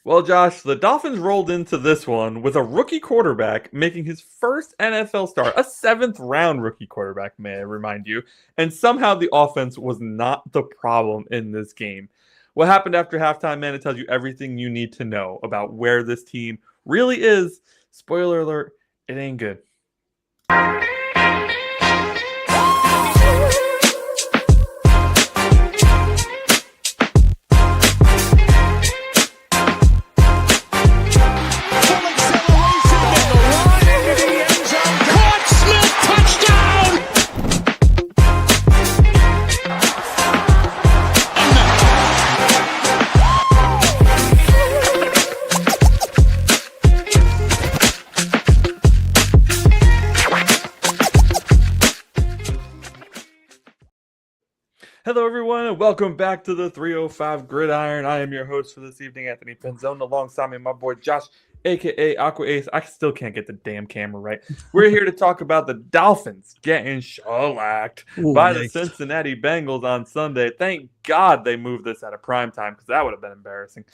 Well, Josh, the Dolphins rolled into this one with a rookie quarterback making his first NFL start, a seventh round rookie quarterback, may I remind you. And somehow the offense was not the problem in this game. What happened after halftime, man, it tells you everything you need to know about where this team really is. Spoiler alert, it ain't good. Hello, everyone, and welcome back to the 305 Gridiron. I am your host for this evening, Anthony Penzone. Alongside me, my boy Josh, a.k.a. Aqua Ace. I still can't get the damn camera right. We're here to talk about the Dolphins getting shellacked by the Cincinnati Bengals on Sunday. Thank God they moved this at a prime time because that would have been embarrassing.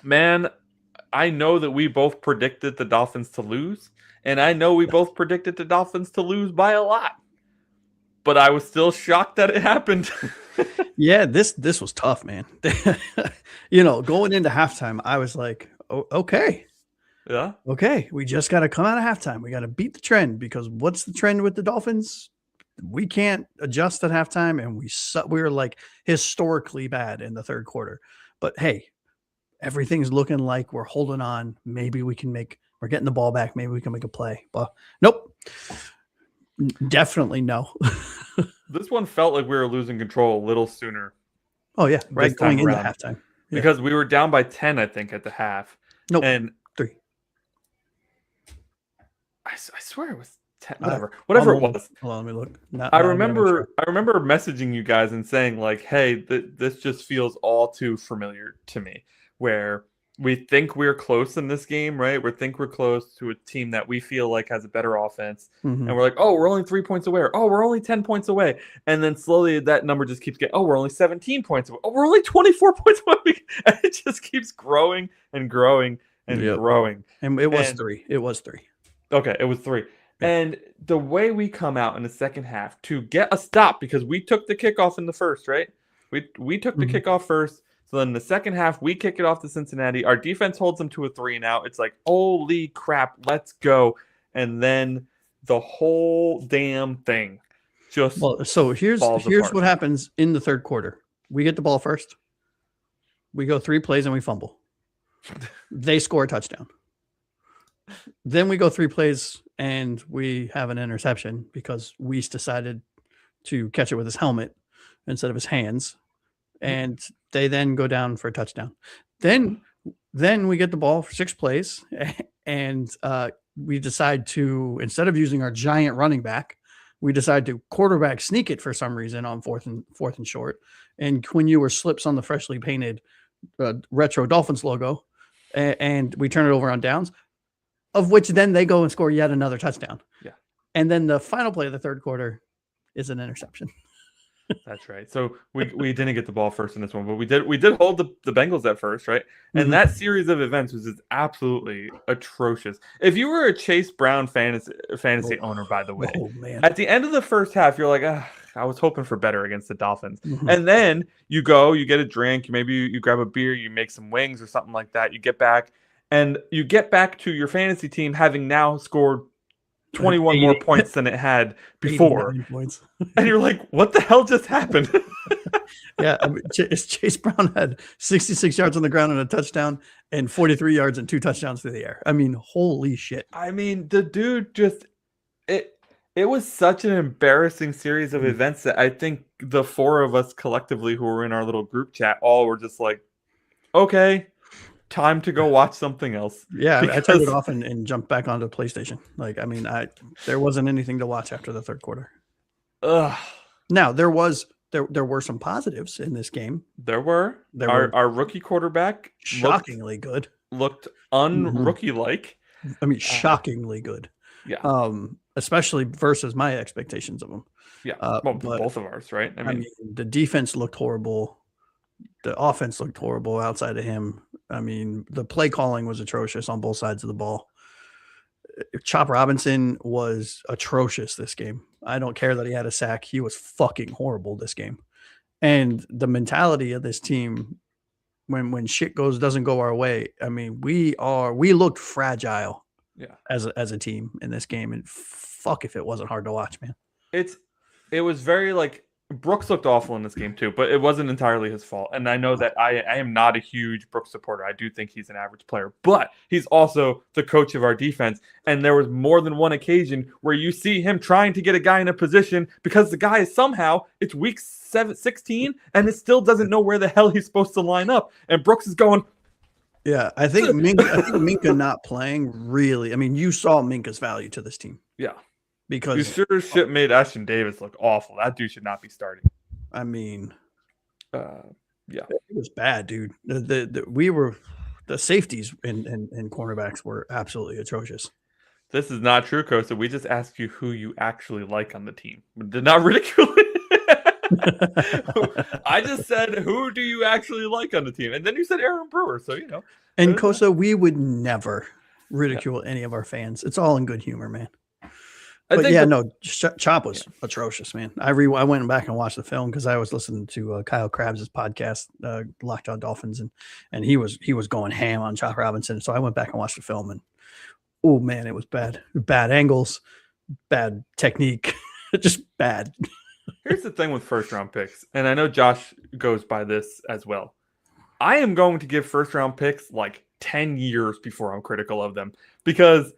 Man, I know that we both predicted the Dolphins to lose, and I know we both predicted the Dolphins to lose by a lot. But I was still shocked that it happened. Yeah, this was tough, man. Going into halftime, I was like, oh, okay. Yeah. Okay, we just got to come out of halftime. We got to beat the trend because what's the trend with the Dolphins? We can't adjust at halftime, and we were like historically bad in the third quarter. But hey, everything's looking like we're holding on. Maybe we're getting the ball back. Maybe we can make a play. But nope. Definitely no. This one felt like we were losing control a little sooner. Oh, yeah. Right. Going into halftime. Yeah. Because we were down by 10, I think, at the half. Nope. And 3. I swear it was 10. Whatever it was. Hold on, let me look. I remember messaging you guys and saying, like, hey, this just feels all too familiar to me. Where we think we're close in this game, right? We think we're close to a team that we feel like has a better offense. Mm-hmm. And we're like, oh, we're only 3 points away. Or, oh, we're only 10 points away. And then slowly that number just keeps getting, oh, we're only 17 points away. Oh, we're only 24 points away. And it just keeps growing and growing and growing. And it was 3. It was 3. Okay, it was 3. Yeah. And the way we come out in the second half to get a stop, because we took the kickoff in the first, right? We took the kickoff first. So then the second half, we kick it off to Cincinnati. Our defense holds them to a 3 and out. It's like, holy crap, let's go. And then the whole damn thing just so here's what happens in the third quarter. We get the ball first. We go 3 plays and we fumble. They score a touchdown. Then we go 3 plays and we have an interception because Weiss decided to catch it with his helmet instead of his hands. And they then go down for a touchdown. Then we get the ball for 6 plays, and we decide to, instead of using our giant running back, we decide to quarterback sneak it for some reason on fourth and short. And Quinn Ewers slips on the freshly painted retro Dolphins logo, and we turn it over on downs, of which then they go and score yet another touchdown. Yeah. And then the final play of the third quarter is an interception. That's right. So we didn't get the ball first in this one, but we did hold the Bengals at first, right? And that series of events was just absolutely atrocious. If you were a Chase Brown fantasy owner, by the way, at the end of the first half, you're like, I was hoping for better against the Dolphins. Mm-hmm. And then you get a drink, maybe you grab a beer, you make some wings or something like that. You get back to your fantasy team having now scored 21 more points than it had before. Points. And you're like, what the hell just happened? Yeah, I mean, Chase Brown had 66 yards on the ground and a touchdown and 43 yards and 2 touchdowns through the air. I mean, holy shit. I mean, the dude just it was such an embarrassing series of events that I think the 4 of us collectively who were in our little group chat all were just like, okay, time to go watch something else. Yeah, I turned it off and jumped back onto PlayStation. Like, I mean, there wasn't anything to watch after the third quarter. Now there were some positives in this game. There were our rookie quarterback shockingly good. Looked un-rookie like. I mean, shockingly good. Yeah. Especially versus my expectations of him. Yeah. Both of ours, right? I mean, the defense looked horrible. The offense looked horrible outside of him. I mean, the play calling was atrocious on both sides of the ball. Chop Robinson was atrocious this game. I don't care that he had a sack. He was fucking horrible this game. And the mentality of this team, when shit doesn't go our way, I mean, we looked fragile as a team in this game. And fuck if it wasn't hard to watch, man. It was very like Brooks looked awful in this game too, but it wasn't entirely his fault. And I know that I am not a huge Brooks supporter. I do think he's an average player, but he's also the coach of our defense. And there was more than one occasion where you see him trying to get a guy in a position because the guy is somehow, it's week 16 and it still doesn't know where the hell he's supposed to line up. And Brooks is going, yeah, I think Minka not playing really, I mean, you saw Minka's value to this team. Yeah. Because you sure as shit made Ashton Davis look awful. That dude should not be starting. I mean, yeah, it was bad, dude. The safeties and cornerbacks were absolutely atrocious. This is not true, Costa. We just asked you who you actually like on the team. We did not ridicule it. I just said, who do you actually like on the team? And then you said Aaron Brewer. So, you know. And Costa, we would never ridicule any of our fans. It's all in good humor, man. But yeah, Chop was atrocious, man. I went back and watched the film because I was listening to Kyle Krabs' podcast, Locked On Dolphins, and he was going ham on Chop Robinson. So I went back and watched the film, and oh man, it was bad. Bad angles, bad technique, just bad. Here's the thing with first round picks, and I know Josh goes by this as well. I am going to give first round picks like 10 years before I'm critical of them because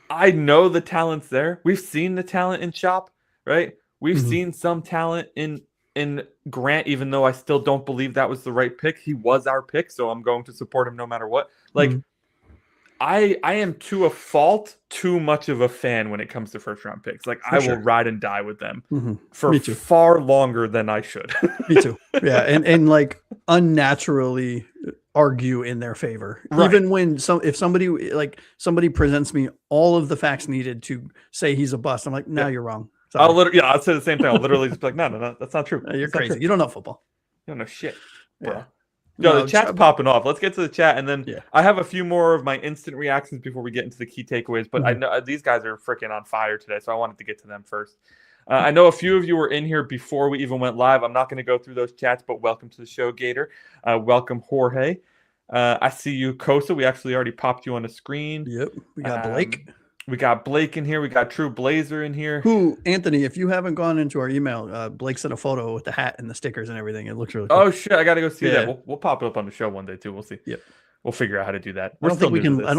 I know the talent's there. We've seen the talent in Chop, right? We've seen some talent in Grant, even though I still don't believe that was the right pick. He was our pick, so I'm going to support him no matter what. Like, I am to a fault too much of a fan when it comes to first round picks. Like, I will ride and die with them for far longer than I should. Me too. Yeah, and like unnaturally argue in their favor, even when if somebody presents me all of the facts needed to say he's a bust, I'm like, no, you're wrong. Sorry. I'll say the same thing. I'll literally just be like, no, that's not true. You're crazy. You don't know football. You don't know shit, bro. No, the chat's popping off. Let's get to the chat, and then I have a few more of my instant reactions before we get into the key takeaways. But I know these guys are freaking on fire today, so I wanted to get to them first. I know a few of you were in here before we even went live. I'm not going to go through those chats, but welcome to the show, Gator. Welcome, Jorge. I see you, Kosa. We actually already popped you on the screen. Yep. We got Blake. We got Blake in here. We got True Blazer in here. Who, Anthony, if you haven't gone into our email, Blake sent a photo with the hat and the stickers and everything. It looks really cool. Oh, shit. I got to go see that. We'll pop it up on the show one day, too. We'll see. Yep. We'll figure out how to do that. I don't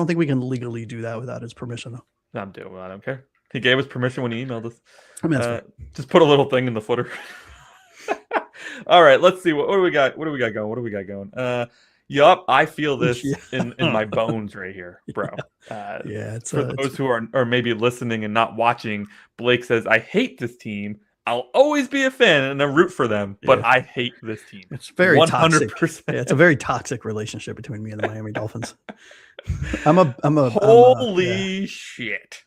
think we can legally do that without his permission, though. I'm doing it. I don't care. He gave us permission when he emailed us. I mean, just put a little thing in the footer. All right. Let's see. What do we got? What do we got going? Yup, I feel this in my bones right here, bro. It's for those who are maybe listening and not watching. Blake says, "I hate this team. I'll always be a fan and I root for them, but I hate this team." It's very 100%. Toxic. Yeah, it's a very toxic relationship between me and the Miami Dolphins. Holy shit!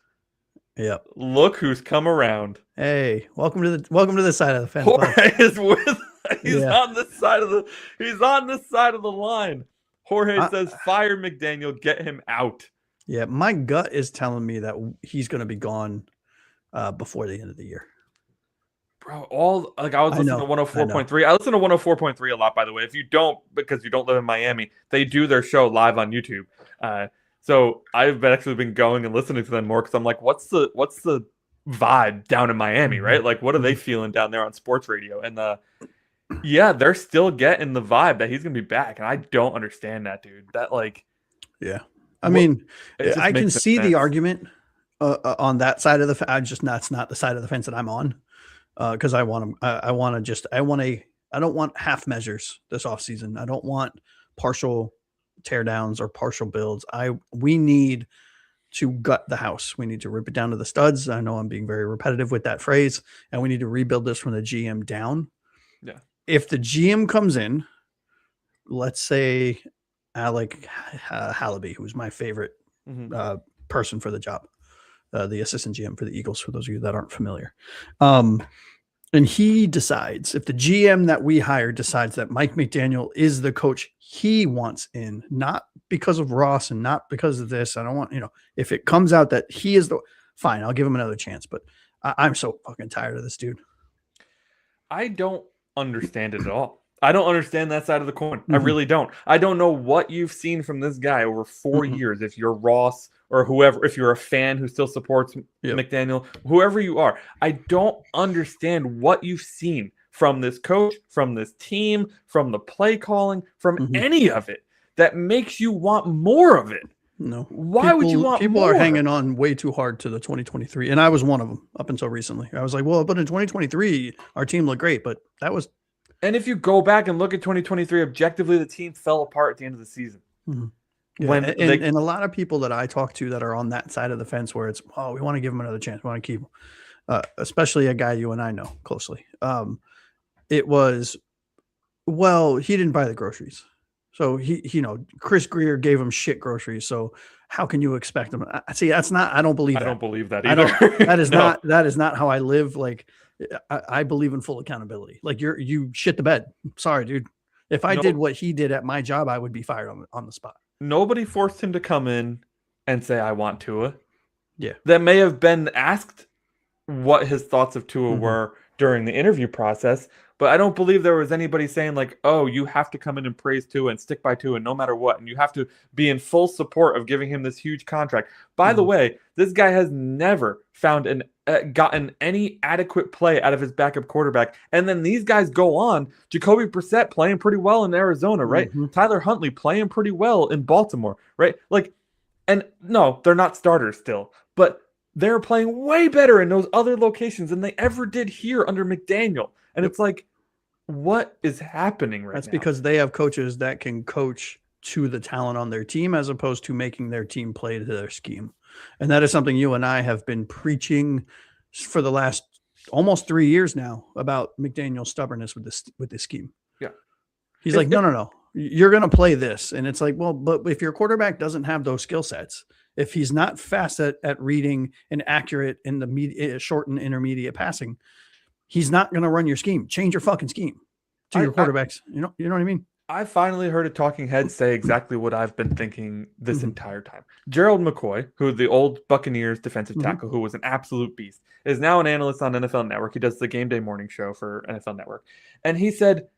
Yep. Look who's come around. Hey, welcome to the side of the fence. Jorge is with. He's on this side of the line. Jorge says, "Fire McDaniel, get him out." Yeah, my gut is telling me that he's going to be gone before the end of the year. Bro, I was listening to 104.3. I listen to 104.3 a lot, by the way. If you don't, because you don't live in Miami, they do their show live on YouTube. So I've actually been going and listening to them more because I'm like, what's the vibe down in Miami, right? Like, what are they feeling down there on sports radio? And they're still getting the vibe that he's gonna be back, and I don't understand that, dude. I mean, I can see the argument on that side of the fence. That's not the side of the fence that I'm on, because I don't want half measures this offseason. I don't want partial teardowns or partial builds. We need to gut the house. We need to rip it down to the studs. I know I'm being very repetitive with that phrase, and we need to rebuild this from the GM down. Yeah. If the GM comes in, let's say Alec Hallaby, who's my favorite person for the job, the assistant GM for the Eagles, for those of you that aren't familiar. And he decides, if the GM that we hire decides that Mike McDaniel is the coach he wants in, not because of Ross and not because of this. I don't want, if it comes out that he is fine, I'll give him another chance. But I'm so fucking tired of this dude. I don't understand it at all. I don't understand that side of the coin. Mm-hmm. I really don't. I don't know what you've seen from this guy over 4 years. If you're Ross or whoever, if you're a fan who still supports McDaniel, whoever you are, I don't understand what you've seen from this coach, from this team, from the play calling, from any of it that makes you want more of it. No. Why would you want people more? Are hanging on way too hard to the 2023. And I was one of them up until recently. I was like, well, but in 2023, our team looked great, but that was. And if you go back and look at 2023, objectively, the team fell apart at the end of the season. Yeah, and a lot of people that I talk to that are on that side of the fence where it's, we want to give him another chance. We want to keep him. Especially a guy you and I know closely. It was, he didn't buy the groceries. So Chris Greer gave him shit groceries. So how can you expect him? See, I don't believe that. I don't believe that either. That is not how I live. Like, I believe in full accountability. Like you shit the bed. Sorry, dude. If I did what he did at my job, I would be fired on the spot. Nobody forced him to come in and say, I want Tua. Yeah. That may have been asked what his thoughts of Tua were during the interview process, but I don't believe there was anybody saying like, oh, you have to come in and praise Tua and stick by Tua no matter what. And you have to be in full support of giving him this huge contract. By the way, this guy has never found gotten any adequate play out of his backup quarterback. And then these guys go on. Jacoby Brissett playing pretty well in Arizona, right? Tyler Huntley playing pretty well in Baltimore, right? Like, and no, they're not starters still, but they're playing way better in those other locations than they ever did here under McDaniel. And it's like, what is happening right now? That's because they have coaches that can coach to the talent on their team as opposed to making their team play to their scheme. And that is something you and I have been preaching for the last almost 3 years now about McDaniel's stubbornness with this scheme. Yeah. He's like, no. You're going to play this. And it's like, well, but if your quarterback doesn't have those skill sets, if he's not fast at reading and accurate in the short and intermediate passing, he's not going to run your scheme. Change your fucking scheme to your quarterbacks. You know what I mean? I finally heard a talking head say exactly what I've been thinking this entire time. Gerald McCoy, who the old Buccaneers defensive tackle, who was an absolute beast, is now an analyst on NFL Network. He does the Game Day morning show for NFL Network. And he said,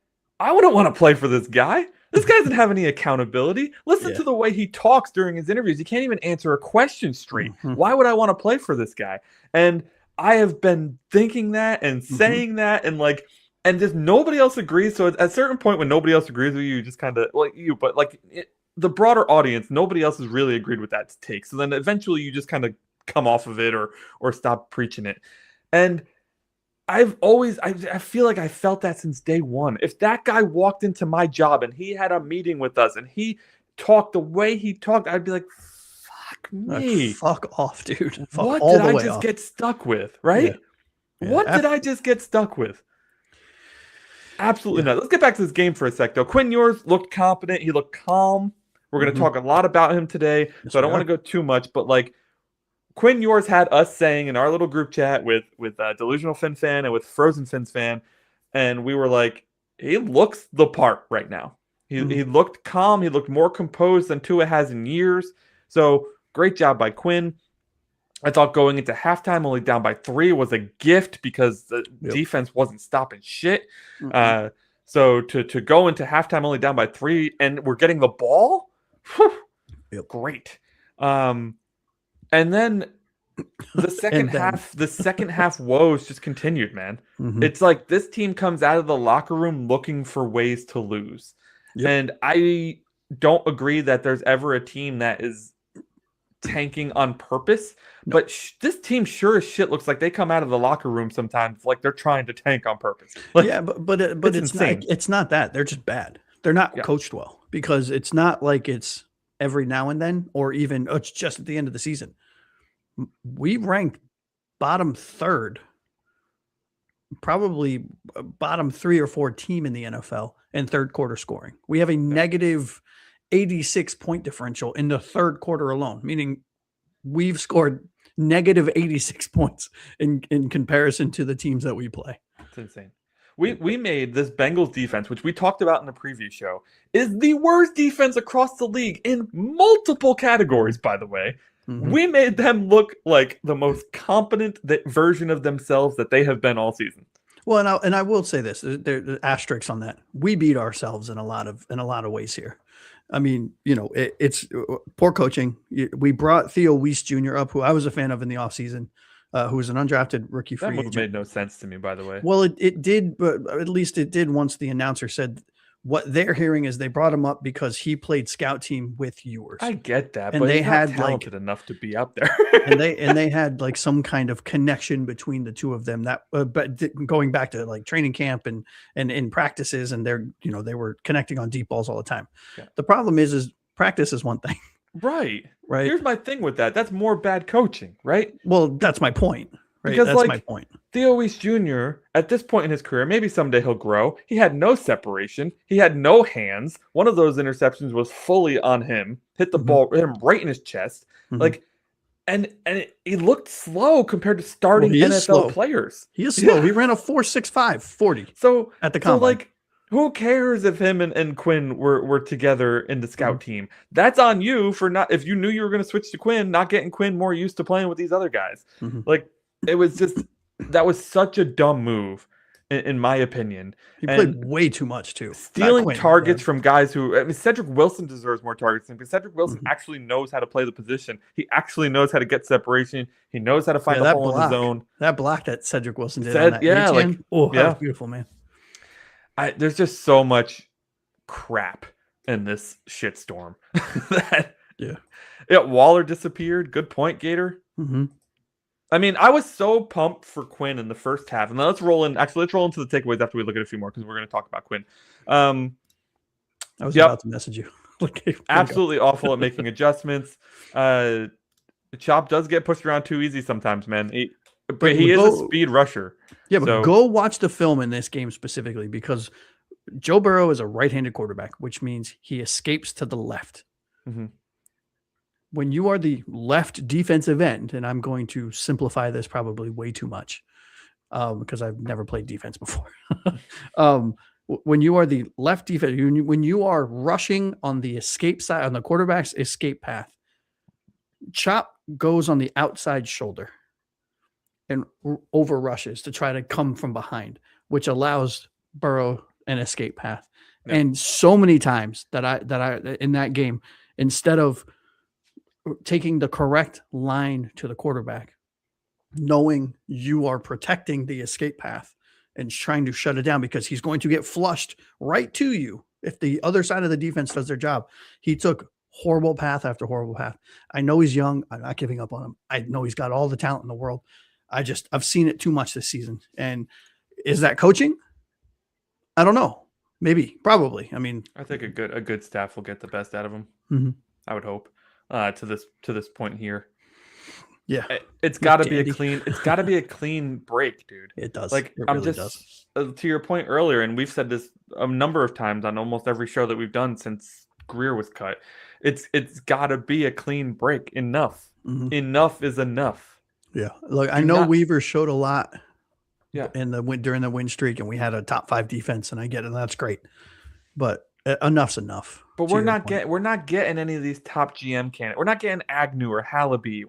I wouldn't want to play for this guy. This guy doesn't have any accountability. Listen to the way he talks during his interviews. He can't even answer a question straight. Why would I want to play for this guy? And I have been thinking that and saying that and just nobody else agrees. So at a certain point when nobody else agrees with you, just kind of the broader audience, nobody else has really agreed with that take. So then eventually you just kind of come off of it or stop preaching it. And I feel like I felt that since day one. If that guy walked into my job and he had a meeting with us and he talked the way he talked, I'd be like, fuck me. Fuck off, dude. What did I just get stuck with, right? Yeah. What did I just get stuck with? Absolutely not. Let's get back to this game for a sec, though. Quinn Ewers looked competent. He looked calm. We're going to talk a lot about him today, so I don't want to go too much, but Quinn Ewers had us saying in our little group chat with Delusional Fin Fan and with Frozen Fins Fan, and we were like, he looks the part right now. He looked calm. He looked more composed than Tua has in years. So great job by Quinn. I thought going into halftime only down by 3 was a gift because the defense wasn't stopping shit. So to go into halftime only down by 3 and we're getting the ball, great. And then the second half woes just continued, man. It's like this team comes out of the locker room looking for ways to lose. And I don't agree that there's ever a team that is tanking on purpose, but this team sure as shit looks like they come out of the locker room sometimes like they're trying to tank on purpose. But it's not that. They're just bad. They're not coached well because it's not like it's every now and then or even it's just at the end of the season. We ranked bottom 3rd, probably bottom 3 or 4 team in the NFL in third quarter scoring. We have a negative 86 point differential in the third quarter alone, meaning we've scored negative 86 points in comparison to the teams that we play. It's insane. We made this Bengals defense, which we talked about in the preview show, is the worst defense across the league in multiple categories, by the way. Mm-hmm. We made them look like the most competent version of themselves that they have been all season. Well, and I will say this: there's asterisks on that. We beat ourselves in a lot of ways here. I mean, it's poor coaching. We brought Theo Weiss Jr. up, who I was a fan of in the offseason, who was an undrafted rookie free agent. That made no sense to me, by the way. Well, it did, but at least it did once the announcer said what they're hearing is they brought him up because he played scout team with Ewers. I get that, and but they he's had not talented enough to be up there. and they had like some kind of connection between the two of them that, but going back to like training camp and in practices, and they were connecting on deep balls all the time. Yeah. The problem is practice is one thing. Right. Here's my thing with that. That's more bad coaching, right? Well, that's my point. Right? Because that's my point. Theo Weiss Jr., at this point in his career, maybe someday he'll grow. He had no separation. He had no hands. One of those interceptions was fully on him. Hit the ball, hit him right in his chest. And he looked slow compared to starting NFL players. He is slow. He ran a 4.65 40. So at the combine. So who cares if him and Quinn were together in the scout team? That's on you for not, if you knew you were going to switch to Quinn, not getting Quinn more used to playing with these other guys. It was just, that was such a dumb move, in my opinion. He played way too much, too. Stealing targets from guys who, I mean, Cedric Wilson deserves more targets, because Cedric Wilson actually knows how to play the position. He actually knows how to get separation. He knows how to find the hole in the zone. That block that Cedric Wilson did on that that was beautiful, man. There's just so much crap in this shitstorm. Waller disappeared. Good point, Gator. I mean, I was so pumped for Quinn in the first half. And then let's roll into the takeaways after we look at a few more, because we're going to talk about Quinn. I was about to message you. Absolutely awful at making adjustments. Chop does get pushed around too easy sometimes, man. But he is a speed rusher. Yeah, but go watch the film in this game specifically, because Joe Burrow is a right-handed quarterback, which means he escapes to the left. When you are the left defensive end, and I'm going to simplify this probably way too much because I've never played defense before. When you are the left defense, when you are rushing on the escape side, on the quarterback's escape path, Chop goes on the outside shoulder and over rushes to try to come from behind, which allows Burrow an escape path. Yeah. And so many times that I in that game, instead of taking the correct line to the quarterback, knowing you are protecting the escape path and trying to shut it down because he's going to get flushed right to you if the other side of the defense does their job. He took horrible path after horrible path. I know he's young. I'm not giving up on him. I know he's got all the talent in the world. I've seen it too much this season. And is that coaching? I don't know. Maybe, probably. I mean, I think a good staff will get the best out of him. I would hope. To this point here. Yeah. It's got to be a clean break, dude. It does. Like, it really does. To your point earlier, and we've said this a number of times on almost every show that we've done since Greer was cut. It's got to be a clean break. Enough. Enough is enough. Yeah. Look, I know Weaver showed a lot during the win streak, and we had a top 5 defense, and I get it, and that's great. But enough's enough. But we're not getting any of these top GM candidates. We're not getting Agnew or Hallaby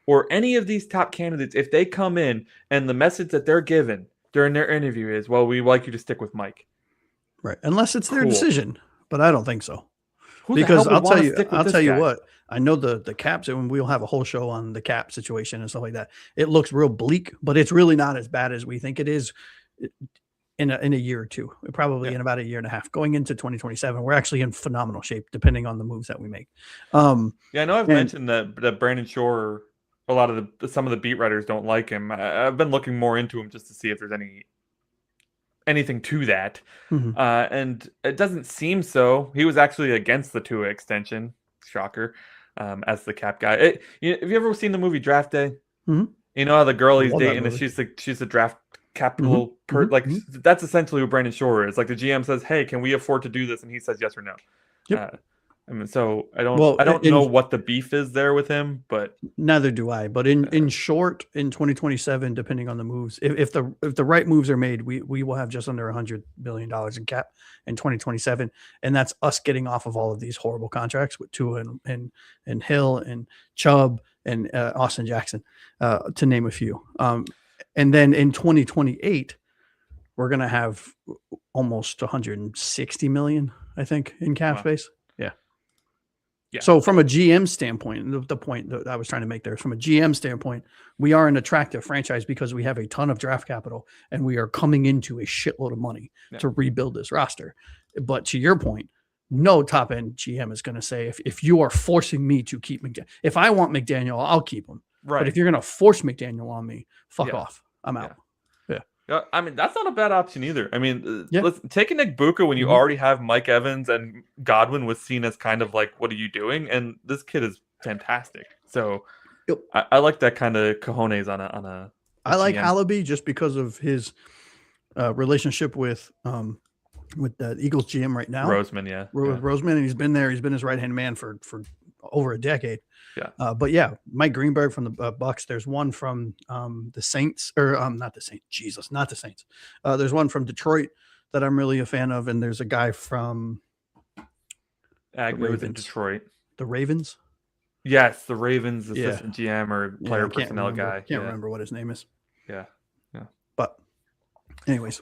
or any of these top candidates. If they come in and the message that they're given during their interview is, well, we like you to stick with Mike. Right. Unless it's their decision, but I don't think so. Because I'll tell you what, I know the caps, and we'll have a whole show on the cap situation and stuff like that. It looks real bleak, but it's really not as bad as we think it is. In a year or two, probably in about a year and a half, going into 2027, we're actually in phenomenal shape, depending on the moves that we make. I know I've mentioned that Brandon Shore, a lot of some of the beat writers don't like him. I've been looking more into him just to see if there's anything to that. And it doesn't seem so. He was actually against the Tua extension. Shocker. As the cap guy. Have you ever seen the movie Draft Day? You know how the girl he's dating, she's a draft capital that's essentially who Brandon Shore is. Like, the GM says, hey, can we afford to do this? And he says yes or no. I mean, so I don't know what the beef is there with him, but neither do I. But in short, in 2027, depending on the moves, if the right moves are made, we will have just under $100 billion in cap in 2027, and that's us getting off of all of these horrible contracts with Tua and Hill and Chubb and Austin Jackson, to name a few. And then in 2028, we're gonna have almost 160 million, I think, in cap space. Yeah. So from a GM standpoint, the point that I was trying to make there, from a GM standpoint, we are an attractive franchise because we have a ton of draft capital and we are coming into a shitload of money to rebuild this roster. But to your point, no top end GM is going to say, if you are forcing me to keep McDaniel, if I want McDaniel, I'll keep him. Right. But if you're going to force McDaniel on me, fuck off. I'm out. I mean, that's not a bad option either. I mean, take a Nick Buka when you already have Mike Evans and Godwin was seen as kind of like, what are you doing? And this kid is fantastic. So I like that kind of cojones on a I like Alabi just because of his relationship with the Eagles GM right now. Roseman, with Roseman, and he's been there. He's been his right-hand man for over a decade. Yeah. But yeah, Mike Greenberg from the Bucks. There's one from the Saints, or not the Saints. Jesus, not the Saints. There's one from Detroit that I'm really a fan of, and there's a guy from Agnew in Detroit. The Ravens. Yes, the Ravens assistant GM or player personnel guy. Can't remember what his name is. Yeah. But anyways.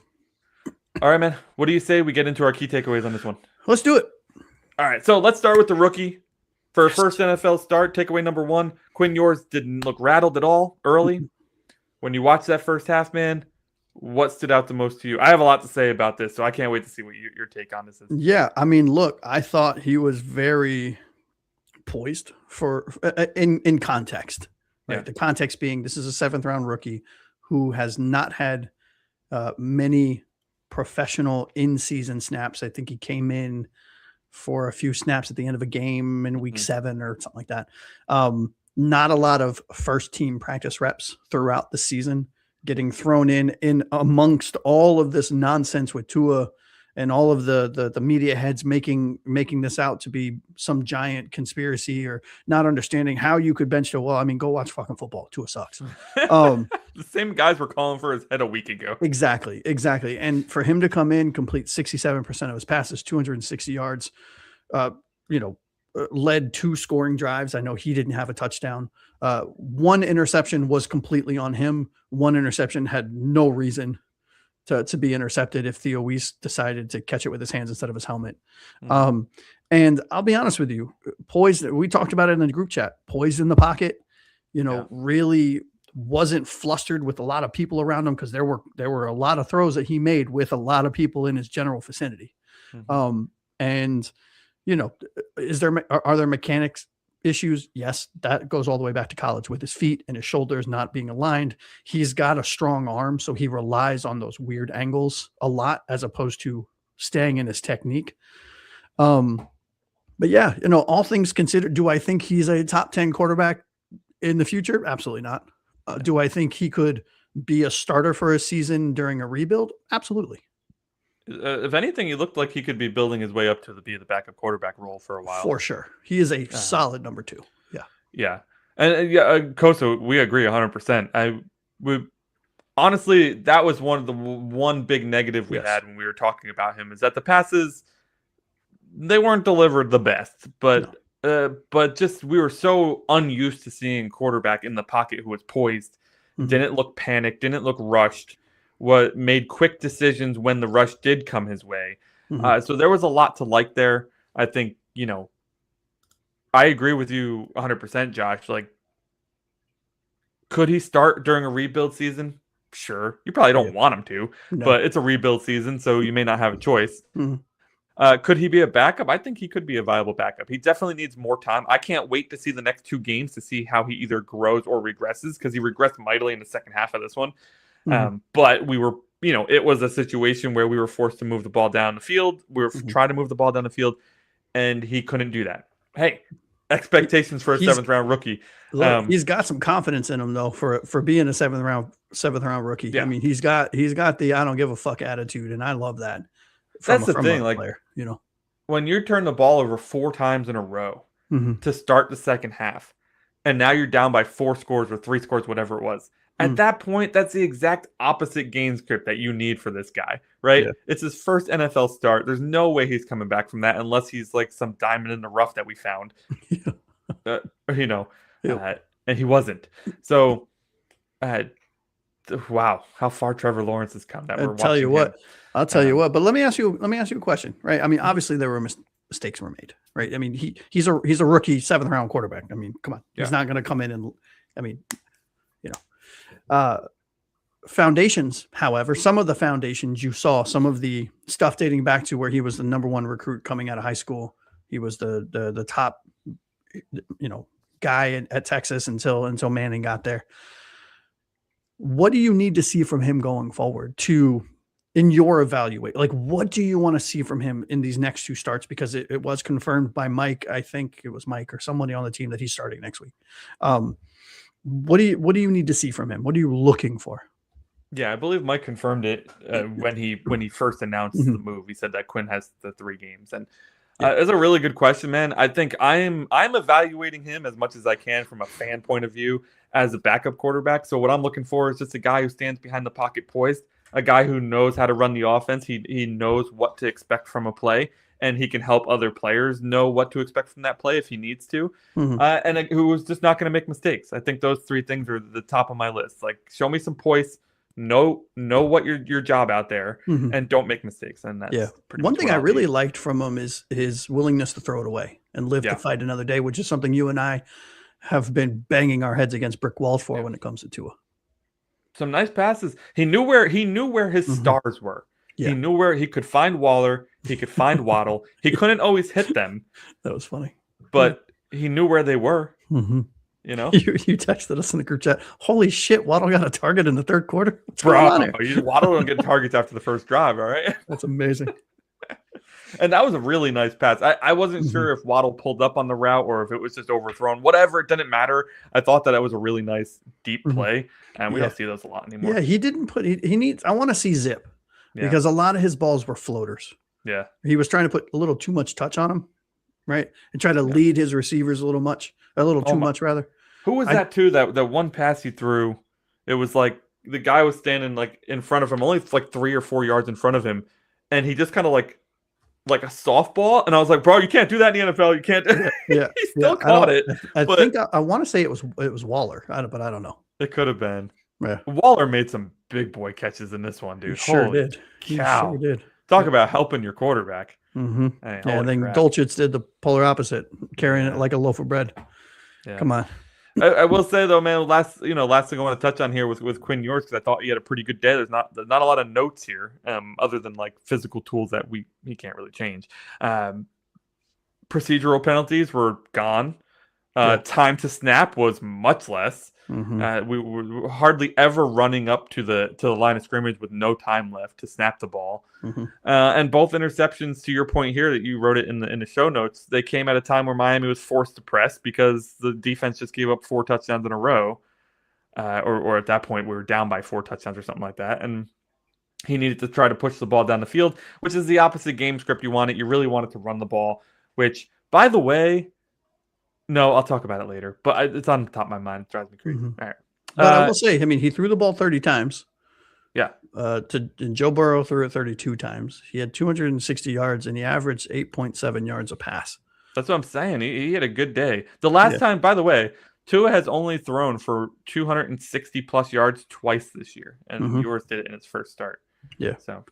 All right, man. What do you say we get into our key takeaways on this one? Let's do it. All right. So let's start with the rookie. For first NFL start, takeaway number one, Quinn Ewers didn't look rattled at all early. When you watch that first half, man, what stood out the most to you? I have a lot to say about this, so I can't wait to see what your take on this is. Yeah, I mean, look, I thought he was very poised for in context. Right? Yeah. The context being this is a 7th round rookie who has not had many professional in-season snaps. I think he came in for a few snaps at the end of a game in week 7 or something like that. Not a lot of first team practice reps throughout the season, getting thrown in amongst all of this nonsense with Tua and all of the media heads making this out to be some giant conspiracy or not understanding how you could bench Tua. Well, I mean, go watch fucking football. Tua sucks. The same guys were calling for his head a week ago. Exactly. And for him to come in, complete 67% of his passes, 260 yards, led 2 scoring drives. I know he didn't have a touchdown. 1 interception was completely on him. 1 interception had no reason to be intercepted if Theo Weiss decided to catch it with his hands instead of his helmet. And I'll be honest with you, poised, we talked about it in the group chat, poised in the pocket, really wasn't flustered with a lot of people around him because there were a lot of throws that he made with a lot of people in his general vicinity. And are there mechanics issues? Yes, that goes all the way back to college with his feet and his shoulders not being aligned. He's got a strong arm, so he relies on those weird angles a lot as opposed to staying in his technique. But yeah, all things considered, do I think he's a top 10 quarterback in the future? Absolutely not. Do I think he could be a starter for a season during a rebuild? Absolutely. If anything, he looked like he could be building his way up to be the backup quarterback role for a while. For sure. He is a solid number 2. Yeah. Yeah. And Kosa, we agree 100%. Honestly, that was one big negative we had when we were talking about him is that the passes, they weren't delivered the best, but just we were so unused to seeing a quarterback in the pocket who was poised, didn't look panicked, didn't look rushed. What made quick decisions when the rush did come his way. So there was a lot to like there. I think, I agree with you 100%, Josh. Like, could he start during a rebuild season? Sure. You probably don't want him to, but it's a rebuild season, so you may not have a choice. Could he be a backup? I think he could be a viable backup. He definitely needs more time. I can't wait to see the next 2 games to see how he either grows or regresses because he regressed mightily in the second half of this one. But we were, it was a situation where we were forced to move the ball down the field. We were trying to move the ball down the field, and he couldn't do that. Hey, expectations for a 7th round rookie. Look, he's got some confidence in him though for being a 7th round rookie. Yeah. I mean, he's got the I don't give a fuck attitude, and I love that. That's the thing, like player, when you turn the ball over 4 times in a row Mhm. to start the second half, and now you're down by 4 scores or 3 scores, whatever it was. At that point, that's the exact opposite game script that you need for this guy, right? Yeah. It's his first NFL start. There's no way he's coming back from that unless he's like some diamond in the rough that we found, Yeah. uh, you know, Yep. and he wasn't. So, wow, how far Trevor Lawrence has come. That we're I'll tell you watching him. what. I'll tell you what. But let me ask you a question, right? I mean, obviously there were mistakes were made, right? I mean, he's a rookie 7th round quarterback. I mean, come on, he's not going to come in and, I mean, you know, foundations. However, some of the foundations you saw, some of the stuff dating back to where he was the number 1 recruit coming out of high school. He was the top, guy at Texas until Manning got there. What do you need to see from him going forward in your evaluate? Like, what do you want to see from him in these next 2 starts? Because it was confirmed by Mike. I think it was Mike or somebody on the team that he's starting next week. What do you need to see from him? What are you looking for? Yeah, I believe Mike confirmed it when he first announced the move. He said that Quinn has the 3 games, and it's a really good question, man. I think I'm evaluating him as much as I can from a fan point of view as a backup quarterback. So what I'm looking for is just a guy who stands behind the pocket poised, a guy who knows how to run the offense. He knows what to expect from a play, and he can help other players know what to expect from that play if he needs to, and who is just not going to make mistakes. I think those 3 things are the top of my list. Like, show me some poise, know what your job out there, and don't make mistakes. And that's pretty one much thing what I I'll really be. liked from him is his willingness to throw it away and live to fight another day, which is something you and I have been banging our heads against brick walls for when it comes to Tua. Some nice passes. He knew where his stars were. Yeah. He knew where he could find Waller. He could find Waddle. He couldn't always hit them. That was funny. But he knew where they were. You texted us in the group chat. Holy shit, Waddle got a target in the 3rd quarter. What's Bro, going on here? Waddle don't get targets after the first drive, all right? That's amazing. And that was a really nice pass. I wasn't sure if Waddle pulled up on the route or if it was just overthrown. Whatever, it didn't matter. I thought that was a really nice deep play, and we don't see those a lot anymore. Yeah, he didn't put. He needs. I want to see zip because a lot of his balls were floaters. Yeah, he was trying to put a little too much touch on him, right, and try to lead his receivers a little too much rather. Who was that too? That one pass he threw, it was like the guy was standing like in front of him, only like 3 or 4 yards in front of him, and he just kind of like a softball, and I was like, bro, you can't do that in the NFL. You can't. Yeah, he still caught it. I think I want to say it was Waller, but I don't know. It could have been. Yeah. Waller made some big boy catches in this one, dude. He sure Holy did. Cow. He sure did. Talk about helping your quarterback. And then Dolchitz did the polar opposite, carrying it like a loaf of bread. Yeah. Come on. I will say though, man, last thing I want to touch on here with Quinn Ewers, because I thought he had a pretty good day. There's not a lot of notes here, other than like physical tools that he can't really change. Procedural penalties were gone. Time to snap was much less. We were hardly ever running up to the line of scrimmage with no time left to snap the ball. And both interceptions, to your point here that you wrote it in the show notes, they came at a time where Miami was forced to press because the defense just gave up 4 touchdowns in a row. Or at that point, we were down by 4 touchdowns or something like that. And he needed to try to push the ball down the field, which is the opposite game script you want it. You really wanted to run the ball, which, by the way, no, I'll talk about it later, but it's on the top of my mind. It drives me crazy. All right. But I will say, I mean, he threw the ball 30 times. Yeah. And Joe Burrow threw it 32 times. He had 260 yards, and he averaged 8.7 yards a pass. That's what I'm saying. He had a good day. The last time, by the way, Tua has only thrown for 260-plus yards twice this year, and Ewers did it in his first start. Yeah. So,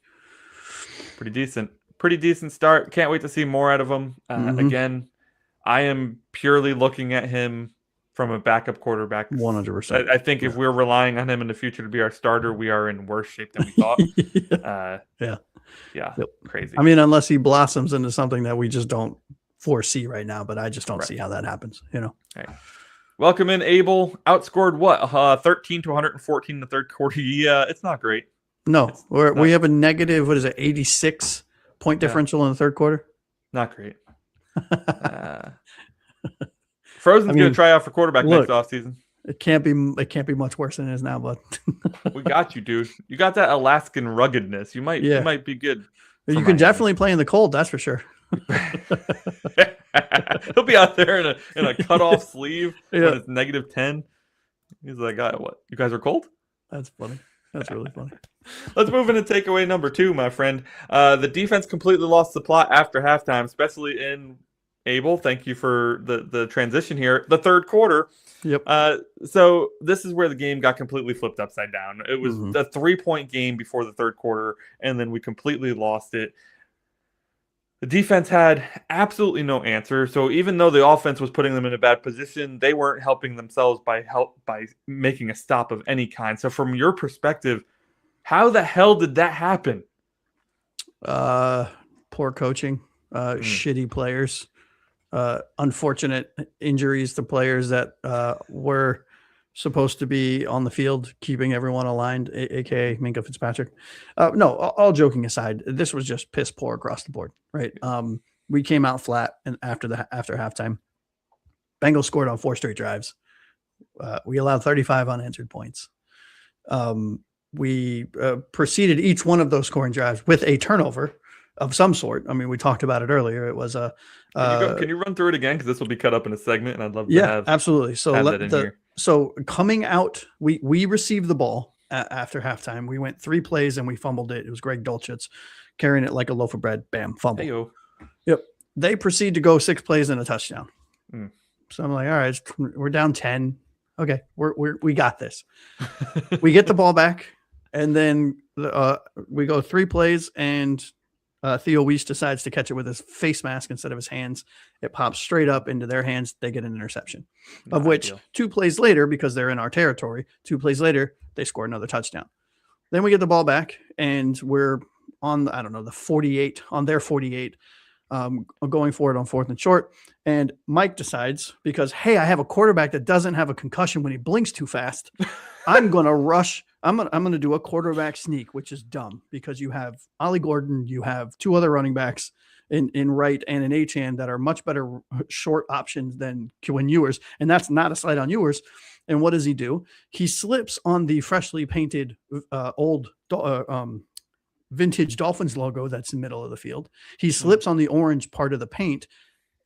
pretty decent. Pretty decent start. Can't wait to see more out of him. Again, I am purely looking at him from a backup quarterback. 100%. I think if we're relying on him in the future to be our starter, we are in worse shape than we thought. Crazy. I mean, unless he blossoms into something that we just don't foresee right now, but I just don't see how that happens. Right. Welcome in, Abel. Outscored what? 13-114 in the 3rd quarter. Yeah, it's not great. No, we have a negative. What is it? 86 point differential in the 3rd quarter. Not great. Frozen's going to try out for quarterback next offseason. It can't be much worse than it is now, bud. We got you, dude. You got that Alaskan ruggedness. You might be good. You can definitely play in the cold, that's for sure. He'll be out there in a cut off sleeve Yeah. when it's -10. He's like, what? You guys are cold? That's funny. That's really funny. Let's move into takeaway number 2, my friend. The defense completely lost the plot after halftime, especially in Abel. Thank you for the transition here. The third quarter. Yep. So this is where the game got completely flipped upside down. It was a 3-point game before the third quarter, and then we completely lost it. The defense had absolutely no answer. So even though the offense was putting them in a bad position, they weren't helping themselves by making a stop of any kind. So from your perspective, how the hell did that happen? Poor coaching, shitty players, unfortunate injuries to players that were supposed to be on the field, keeping everyone aligned, aka Minkah Fitzpatrick. No, all joking aside, this was just piss poor across the board, right? We came out flat, and after halftime, Bengals scored on 4 straight drives. We allowed 35 unanswered points. We preceded each one of those scoring drives with a turnover of some sort. I mean, we talked about it earlier. It was a. Can you run through it again? Because this will be cut up in a segment, and I'd love to have. Absolutely. So have that in here. So coming out, we received the ball after halftime. We went 3 plays and we fumbled it. It was Greg Dulcich carrying it like a loaf of bread. Bam, fumble. Hey-o. Yep. They proceed to go 6 plays and a touchdown. So I'm like, all right, we're down 10. Okay, we got this. We get the ball back, and then we go 3 plays, and Theo Weiss decides to catch it with his face mask instead of his hands. It pops straight up into their hands. They get an interception, of which ideal. 2 plays later, because they're in our territory, 2 plays later, they score another touchdown. Then we get the ball back, and we're on, I don't know, the 48, on their 48, going forward on 4th and short. And Mike decides, because, hey, I have a quarterback that doesn't have a concussion when he blinks too fast, I'm going to rush. I'm going to do a quarterback sneak, which is dumb, because you have Ollie Gordon, you have 2 other running backs in right and in Achane that are much better short options than Quinn Ewers. And that's not a slight on Ewers. And what does he do? He slips on the freshly painted old vintage Dolphins logo that's in the middle of the field. He slips on the orange part of the paint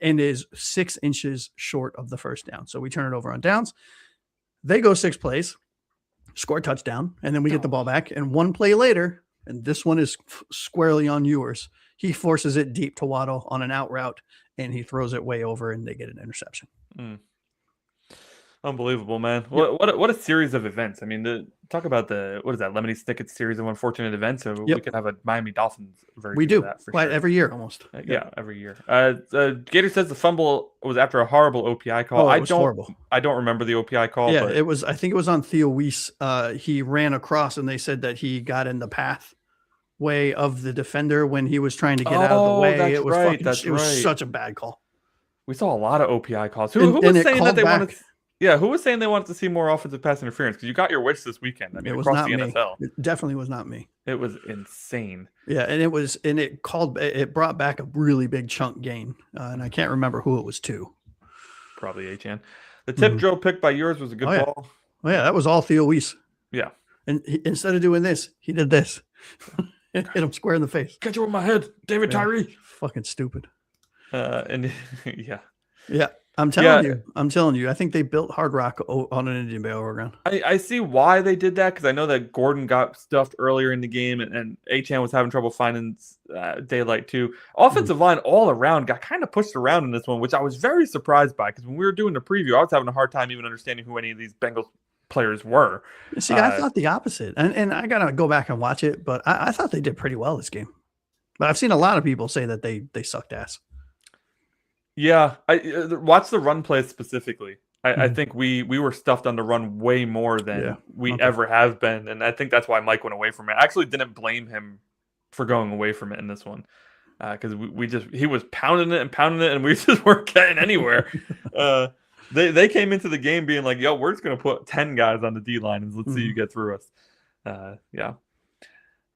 and is 6 inches short of the first down. So we turn it over on downs. They go 6 plays, score a touchdown, and then we get the ball back. And 1 play later, and this one is squarely on Ewers, he forces it deep to Waddle on an out route, and he throws it way over, and they get an interception. Unbelievable, man. What a series of events. I mean, talk about what is that, Lemony Snicket's series of unfortunate events. So we could have a Miami Dolphins version. We do. Of that for sure. Every year almost. Yeah, every year. Gator says the fumble was after a horrible OPI call. It was horrible. I don't remember the OPI call. Yeah, but it was. I think it was on Theo Weiss. He ran across, and they said that he got in the pathway of the defender when he was trying to get out of the way. That's it was right. It was such a bad call. We saw a lot of OPI calls. Who was saying that they wanted? Yeah, who was saying they wanted to see more offensive pass interference? Because you got your wish this weekend. I mean, it was across not the me. NFL. It definitely was not me. It was insane. Yeah, and it brought back a really big chunk gain, and I can't remember who it was to. Probably Achane. The tip drill pick by yours was a good ball. Oh yeah, that was all Theo Weiss. Yeah. And instead of doing this, he did this. Hit him square in the face. Catch it with my head, David Tyree. Fucking stupid. And yeah. Yeah. I'm telling you, I think they built Hard Rock on an Indian Bay overground. I see why they did that, because I know that Gordon got stuffed earlier in the game, and Achane was having trouble finding daylight too. Offensive line all around got kind of pushed around in this one, which I was very surprised by, because when we were doing the preview, I was having a hard time even understanding who any of these Bengals players were. See, I thought the opposite, and I got to go back and watch it, but I thought they did pretty well this game. But I've seen a lot of people say that they sucked ass. Yeah, I watch the run plays specifically. I think we were stuffed on the run way more than we ever have been, and I think that's why Mike went away from it. I actually didn't blame him for going away from it in this one, because he was pounding it, and we just weren't getting anywhere. They came into the game being like, "Yo, we're just gonna put 10 guys on the D line and let's see you get through us." Yeah.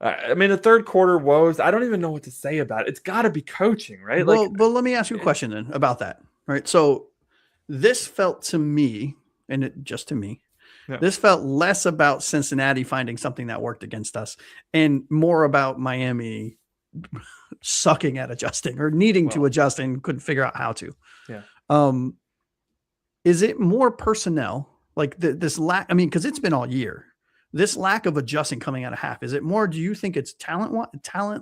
I mean, the third quarter woes, I don't even know what to say about it. It's got to be coaching, right? Well, let me ask you a question then about that, right? So this felt to me, this felt less about Cincinnati finding something that worked against us and more about Miami sucking at adjusting or needing to adjust and couldn't figure out how to. Yeah. Is it more personnel like this lack? I mean, because it's been all year. This lack of adjusting coming out of half. Is it more? Do you think it's talent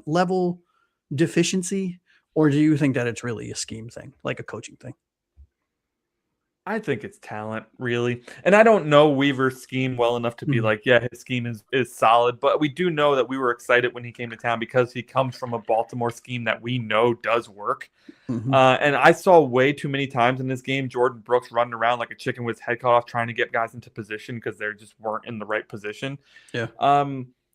level deficiency, or do you think that it's really a scheme thing, like a coaching thing? I think it's talent, really. And I don't know Weaver's scheme well enough to be like, yeah, his scheme is solid. But we do know that we were excited when he came to town because he comes from a Baltimore scheme that we know does work. And I saw way too many times in this game Jordan Brooks running around like a chicken with his head cut off trying to get guys into position because they just weren't in the right position. Yeah.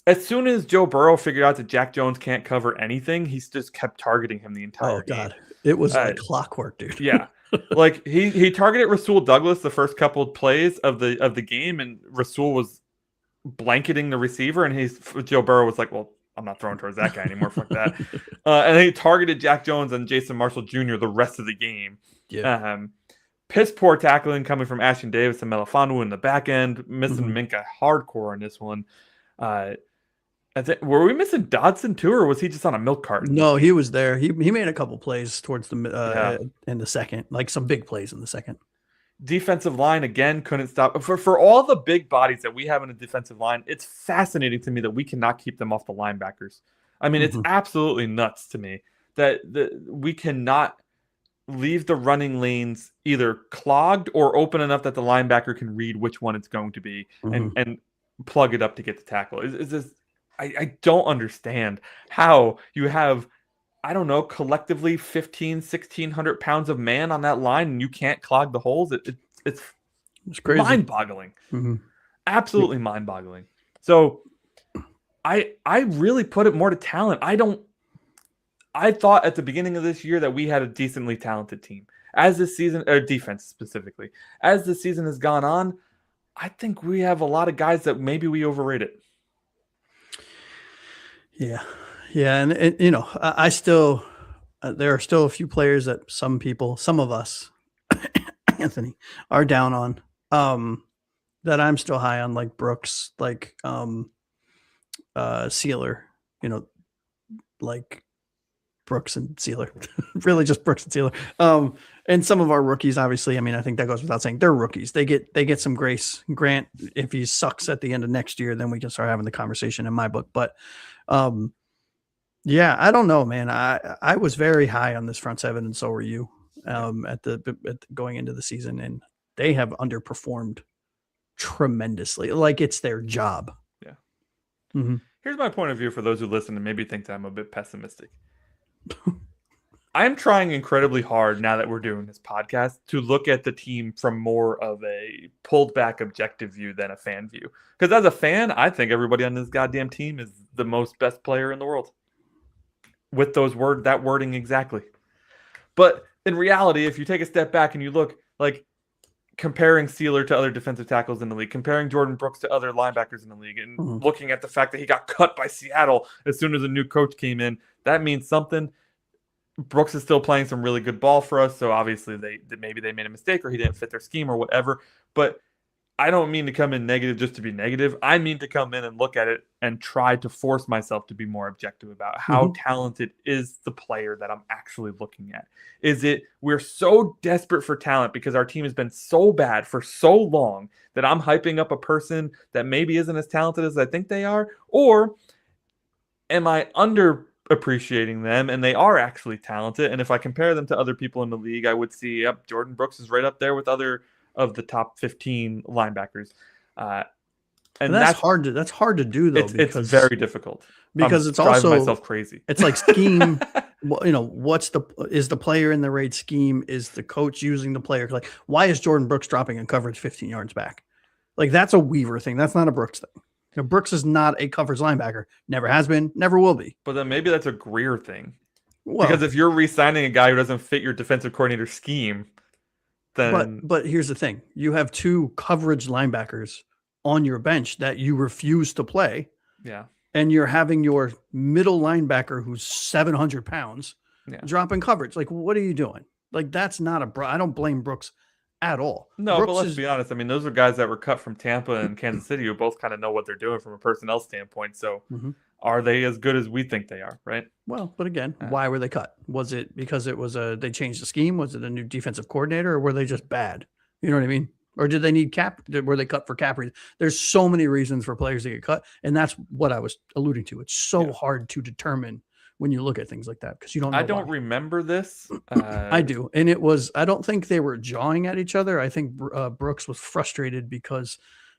As soon as Joe Burrow figured out that Jack Jones can't cover anything, he's just kept targeting him the entire game. God. It was like clockwork, dude. Yeah. Like he targeted Rasul Douglas the first couple of plays of the game, and Rasul was blanketing the receiver, and Joe Burrow was like, "Well, I'm not throwing towards that guy anymore. Fuck that." And he targeted Jack Jones and Jason Marshall Jr. the rest of the game. Yeah. Piss poor tackling coming from Ashton Davis and Melifonwu in the back end, missing Minka hardcore in this one. Were we missing Dodson too, or was he just on a milk carton? No, he was there. He made a couple plays towards the in the second, like some big plays in the second. Defensive line again couldn't stop for all the big bodies that we have in the defensive line. It's fascinating to me that we cannot keep them off the linebackers. I mean, it's absolutely nuts to me that we cannot leave the running lanes either clogged or open enough that the linebacker can read which one it's going to be and plug it up to get the tackle. Is this? I don't understand how you have, I don't know, collectively 1,600 pounds of man on that line and you can't clog the holes. It's crazy. Mind-boggling. Absolutely mind-boggling. So I really put it more to talent. I thought at the beginning of this year that we had a decently talented team. As this season, or defense specifically, as the season has gone on, I think we have a lot of guys that maybe we overrated. Yeah. And I still, there are still a few players that some of us, Anthony, are down on, that I'm still high on, like Brooks, like, Sealer, like Brooks and Sealer, really just Brooks and Sealer. And some of our rookies, obviously, I mean, I think that goes without saying, they're rookies. They get some grace. Grant, if he sucks at the end of next year, then we can start having the conversation in my book. But, yeah, I don't know, man. I was very high on this front seven, and so were you, at going into the season, and they have underperformed tremendously. Like it's their job. Yeah. Here's my point of view for those who listen and maybe think that I'm a bit pessimistic. I'm trying incredibly hard now that we're doing this podcast to look at the team from more of a pulled back objective view than a fan view. Because as a fan, I think everybody on this goddamn team is the most best player in the world. With that wording exactly. But in reality, if you take a step back and you look, like comparing Sealer to other defensive tackles in the league, comparing Jordan Brooks to other linebackers in the league, and looking at the fact that he got cut by Seattle as soon as a new coach came in, that means something. Brooks is still playing some really good ball for us, so obviously maybe they made a mistake or he didn't fit their scheme or whatever. But I don't mean to come in negative just to be negative. I mean to come in and look at it and try to force myself to be more objective about how talented is the player that I'm actually looking at. We're so desperate for talent because our team has been so bad for so long that I'm hyping up a person that maybe isn't as talented as I think they are? Or am I underappreciating them and they are actually talented? And if I compare them to other people in the league, I would see, yep, Jordan Brooks is right up there with other of the top 15 linebackers. And that's hard to do though. It's very difficult because it's driving also myself crazy. It's like scheme. Is the player in the right scheme? Is the coach using the player? Like, why is Jordan Brooks dropping in coverage 15 yards back? Like, that's a Weaver thing. That's not a Brooks thing. Brooks is not a coverage linebacker. Never has been. Never will be. But then maybe that's a Greer thing. Well, because if you're re-signing a guy who doesn't fit your defensive coordinator scheme, then. But here's the thing: you have two coverage linebackers on your bench that you refuse to play. Yeah. And you're having your middle linebacker who's 700 pounds dropping coverage. Like, what are you doing? Like, that's not I don't blame Brooks at all. No, but let's be honest. I mean, those are guys that were cut from Tampa and Kansas City who both kind of know what they're doing from a personnel standpoint. So are they as good as we think they are, right? Well, but again, why were they cut? Was it because it was they changed the scheme? Was it a new defensive coordinator, or were they just bad? You know what I mean? Or did they need cap? Were they cut for cap reasons? There's so many reasons for players to get cut, and that's what I was alluding to. It's so hard to determine when you look at things like that because you don't know. I don't remember this. I do, and it was. I don't think they were jawing at each other. I think Brooks was frustrated because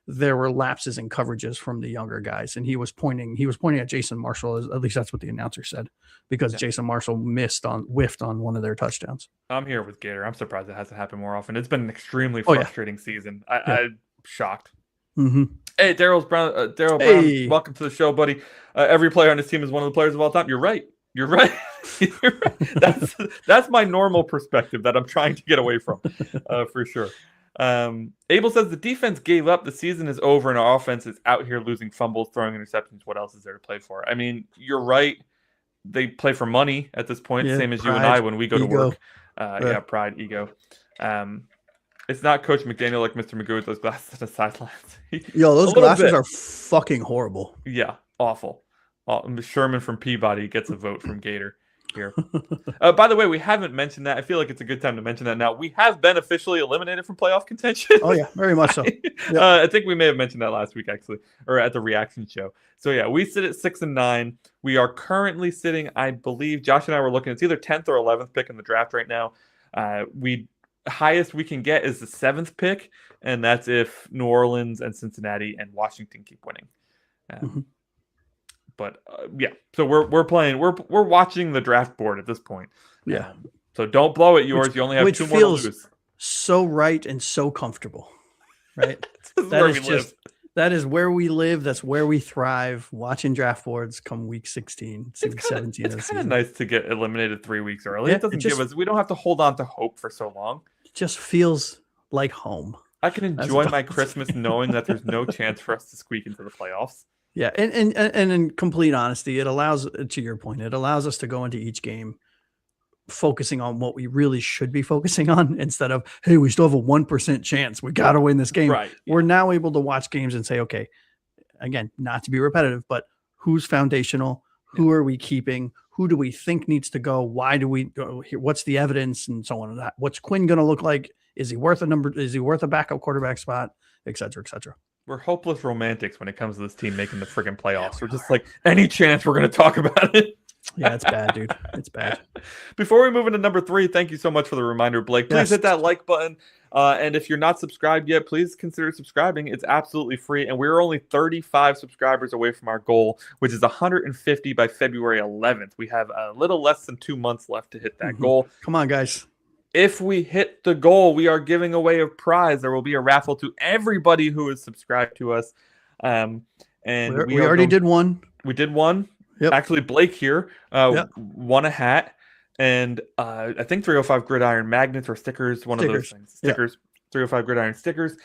there were lapses in coverages from the younger guys, and he was pointing at Jason Marshall. At least that's what the announcer said, because Jason Marshall whiffed on one of their touchdowns. I'm here with Gator. I'm surprised it hasn't happened more often. It's been an extremely frustrating season. I'm shocked. Hey, Daryl Brown, welcome to the show, buddy. Every player on this team is one of the players of all time. You're right. You're right. You're right. That's my normal perspective that I'm trying to get away from, for sure. Abel says the defense gave up. The season is over, and our offense is out here losing fumbles, throwing interceptions. What else is there to play for? I mean, you're right. They play for money at this point, same as pride, you and I when we go to work. Pride, ego. It's not Coach McDaniel like Mr. Magoo with those glasses on the sidelines. Those glasses are fucking horrible. Yeah, awful. Sherman from Peabody gets a vote from Gator here. By the way, we haven't mentioned that. I feel like it's a good time to mention that now. We have been officially eliminated from playoff contention. Oh, yeah, very much so. I think we may have mentioned that last week, actually, or at the reaction show. So, yeah, we sit at 6-9. We are currently sitting, I believe, Josh and I were looking, it's either 10th or 11th pick in the draft right now. Highest we can get is the 7th pick, and that's if New Orleans and Cincinnati and Washington keep winning. But so we're playing. We're watching the draft board at this point. Yeah. So don't blow it, yours. You only have 2 more to lose. So right and so comfortable, right? That is where we live. That's where we thrive. Watching draft boards come week 16, 17. It's kind of nice to get eliminated 3 weeks early. It doesn't give us. We don't have to hold on to hope for so long. It just feels like home. I can enjoy my Christmas knowing that there's no chance for us to squeak into the playoffs. Yeah, and in complete honesty, it allows, to your point, it allows us to go into each game focusing on what we really should be focusing on instead of, hey, we still have a 1% chance. We got to win this game. Right. We're now able to watch games and say, okay, again, not to be repetitive, but who's foundational? Who are we keeping? Who do we think needs to go? Why do we go? What's the evidence and so on and that? What's Quinn going to look like? Is he worth a number? Is he worth a backup quarterback spot? Et cetera, et cetera. We're hopeless romantics when it comes to this team making the friggin' playoffs. We're just like, any chance we're going to talk about it. Yeah, it's bad, dude. It's bad. Before we move into number 3, thank you so much for the reminder, Blake. Please hit that like button. And if you're not subscribed yet, please consider subscribing. It's absolutely free. And we're only 35 subscribers away from our goal, which is 150 by February 11th. We have a little less than 2 months left to hit that goal. Come on, guys. If we hit the goal, we are giving away a prize. There will be a raffle to everybody who is subscribed to us. And we already did one. We did one. Yep. Actually, Blake here won a hat. And I think 305 Gridiron magnets or stickers, one of those things. Stickers, 305 Gridiron stickers.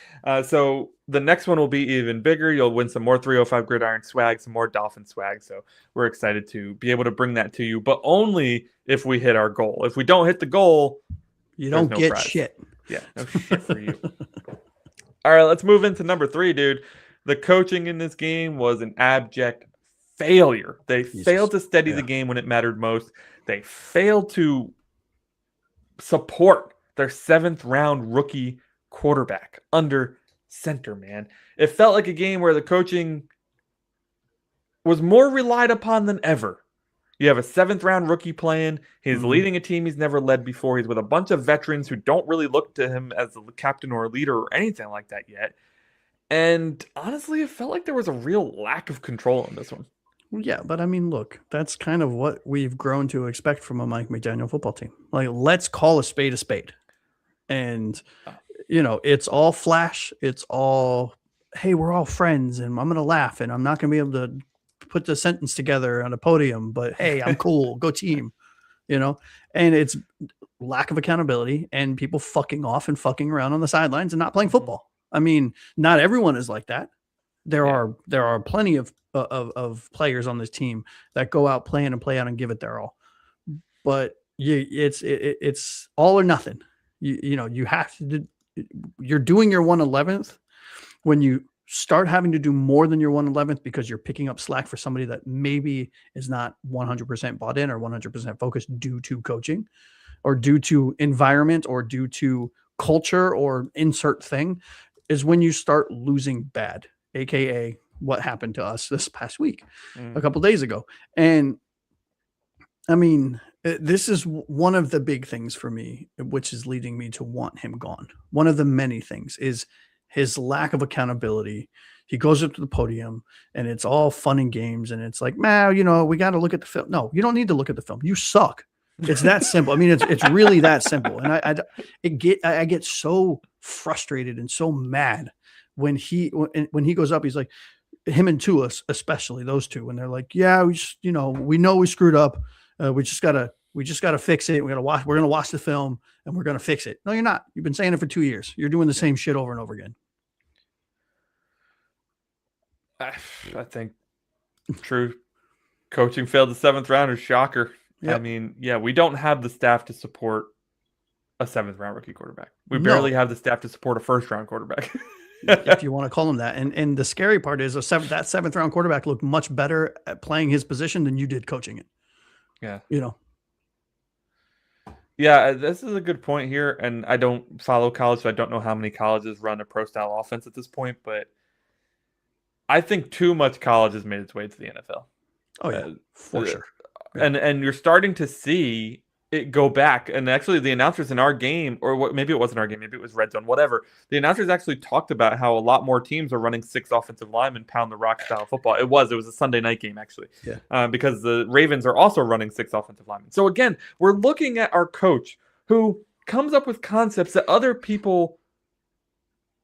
So the next one will be even bigger. You'll win some more 305 Gridiron swag, some more Dolphin swag. So we're excited to be able to bring that to you, but only if we hit our goal. If we don't hit the goal, you don't get shit. Yeah, no shit for you. All right, let's move into number 3, dude. The coaching in this game was an abject failure. They failed to steady the game when it mattered most. They failed to support their 7th round rookie quarterback under center, man. It felt like a game where the coaching was more relied upon than ever. You have a 7th round rookie playing. He's leading a team he's never led before. He's with a bunch of veterans who don't really look to him as a captain or a leader or anything like that yet. And honestly, it felt like there was a real lack of control in this one. Yeah, but I mean, look, that's kind of what we've grown to expect from a Mike McDaniel football team. Like, let's call a spade a spade. And, it's all flash. It's all, hey, we're all friends and I'm going to laugh and I'm not going to be able to put the sentence together on a podium, but hey, I'm cool. Go team, and it's lack of accountability and people fucking off and fucking around on the sidelines and not playing football. I mean, not everyone is like that. There are plenty of players on this team that go out playing and play out and give it their all, but it's all or nothing. You have to you're doing your 111th when you start having to do more than your 111th because you're picking up slack for somebody that maybe is not 100% bought in or 100% focused due to coaching or due to environment or due to culture or insert thing, is when you start losing bad, aka what happened to us this past week, a couple of days ago. And I mean, this is one of the big things for me, which is leading me to want him gone. One of the many things is his lack of accountability. He goes up to the podium and it's all fun and games. And it's like, man, you know, we got to look at the film. No, you don't need to look at the film. You suck. It's that simple. I mean, it's really that simple. And I get so frustrated and so mad when he goes up. He's like, him and Tua, especially those two, and they're like, yeah, we know we screwed up. We just gotta fix it. We're gonna watch the film and we're gonna fix it. No, you're not. You've been saying it for 2 years. You're doing the same shit over and over again. I think true. Coaching failed the 7th round is shocker. Yep. I mean, yeah, we don't have the staff to support a 7th round rookie quarterback. We barely have the staff to support a 1st round quarterback. If you want to call him that. And the scary part is that 7th round quarterback looked much better at playing his position than you did coaching it. Yeah. You know. Yeah, this is a good point here. And I don't follow college, so I don't know how many colleges run a pro style offense at this point, but I think too much college has made its way to the NFL. Oh yeah, for sure. Yeah. And you're starting to see it go back. And actually the announcers in our game, or what, maybe it wasn't our game, maybe it was Red Zone, whatever. The announcers actually talked about how a lot more teams are running 6 offensive linemen pound the rock style football. It was a Sunday night game actually. Yeah. Because the Ravens are also running 6 offensive linemen. So again, we're looking at our coach who comes up with concepts that other people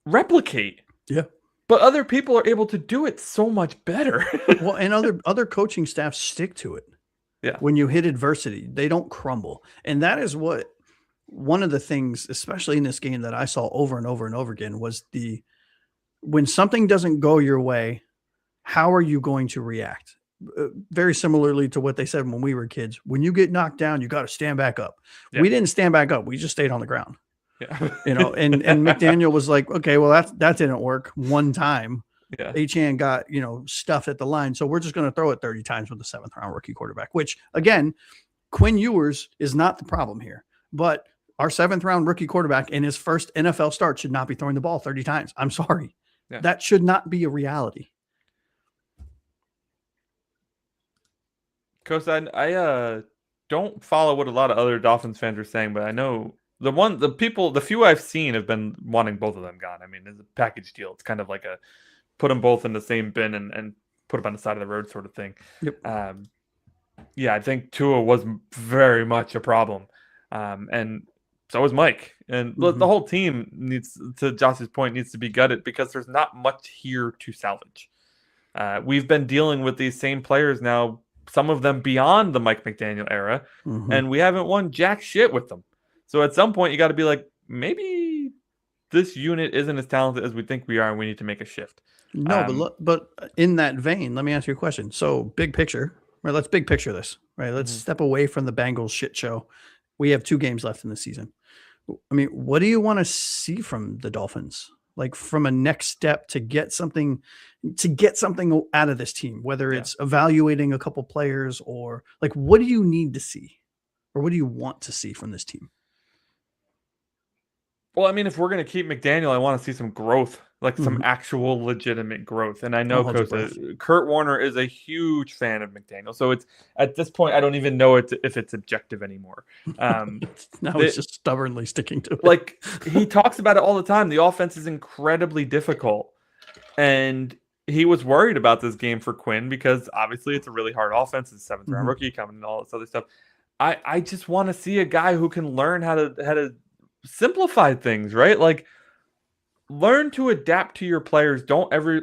replicate. Yeah. But other people are able to do it so much better. Well, and other coaching staffs stick to it. Yeah. When you hit adversity, they don't crumble. And that is what one of the things, especially in this game, that I saw over and over and over again was when something doesn't go your way, how are you going to react? Very similarly to what they said when we were kids. When you get knocked down, you got to stand back up. Yeah. We didn't stand back up. We just stayed on the ground. Yeah. You know, and McDaniel was like, okay, well, that didn't work one time. Yeah. Achane got, stuffed at the line. So we're just going to throw it 30 times with the 7th round rookie quarterback, which again, Quinn Ewers is not the problem here, but our 7th round rookie quarterback in his first NFL start should not be throwing the ball 30 times. I'm sorry. Yeah. That should not be a reality. Coach, I don't follow what a lot of other Dolphins fans are saying, but I know the few I've seen have been wanting both of them gone. I mean, it's a package deal. It's kind of like a put them both in the same bin and put them on the side of the road sort of thing. Yep. Yeah, I think Tua was very much a problem. And so is Mike. And the whole team needs, to Josh's point, needs to be gutted because there's not much here to salvage. We've been dealing with these same players now, some of them beyond the Mike McDaniel era, and we haven't won jack shit with them. So at some point, you got to be like, maybe this unit isn't as talented as we think we are, and we need to make a shift. No, but in that vein, let me ask you a question. So big picture, right? Let's big picture this, right? Let's step away from the Bengals shit show. We have 2 games left in the season. I mean, what do you want to see from the Dolphins? Like from a next step to get something out of this team, whether it's evaluating a couple players or like, what do you need to see or what do you want to see from this team? Well, I mean, if we're going to keep McDaniel, I want to see some growth, like some actual legitimate growth. And I know Kurt Warner is a huge fan of McDaniel. So it's at this point, I don't even know if it's objective anymore. He's just stubbornly sticking to it. Like he talks about it all the time. The offense is incredibly difficult. And he was worried about this game for Quinn because obviously it's a really hard offense. It's a 7th round rookie coming and all this other stuff. I just want to see a guy who can learn how to simplify things, right? Like learn to adapt to your players. Don't ever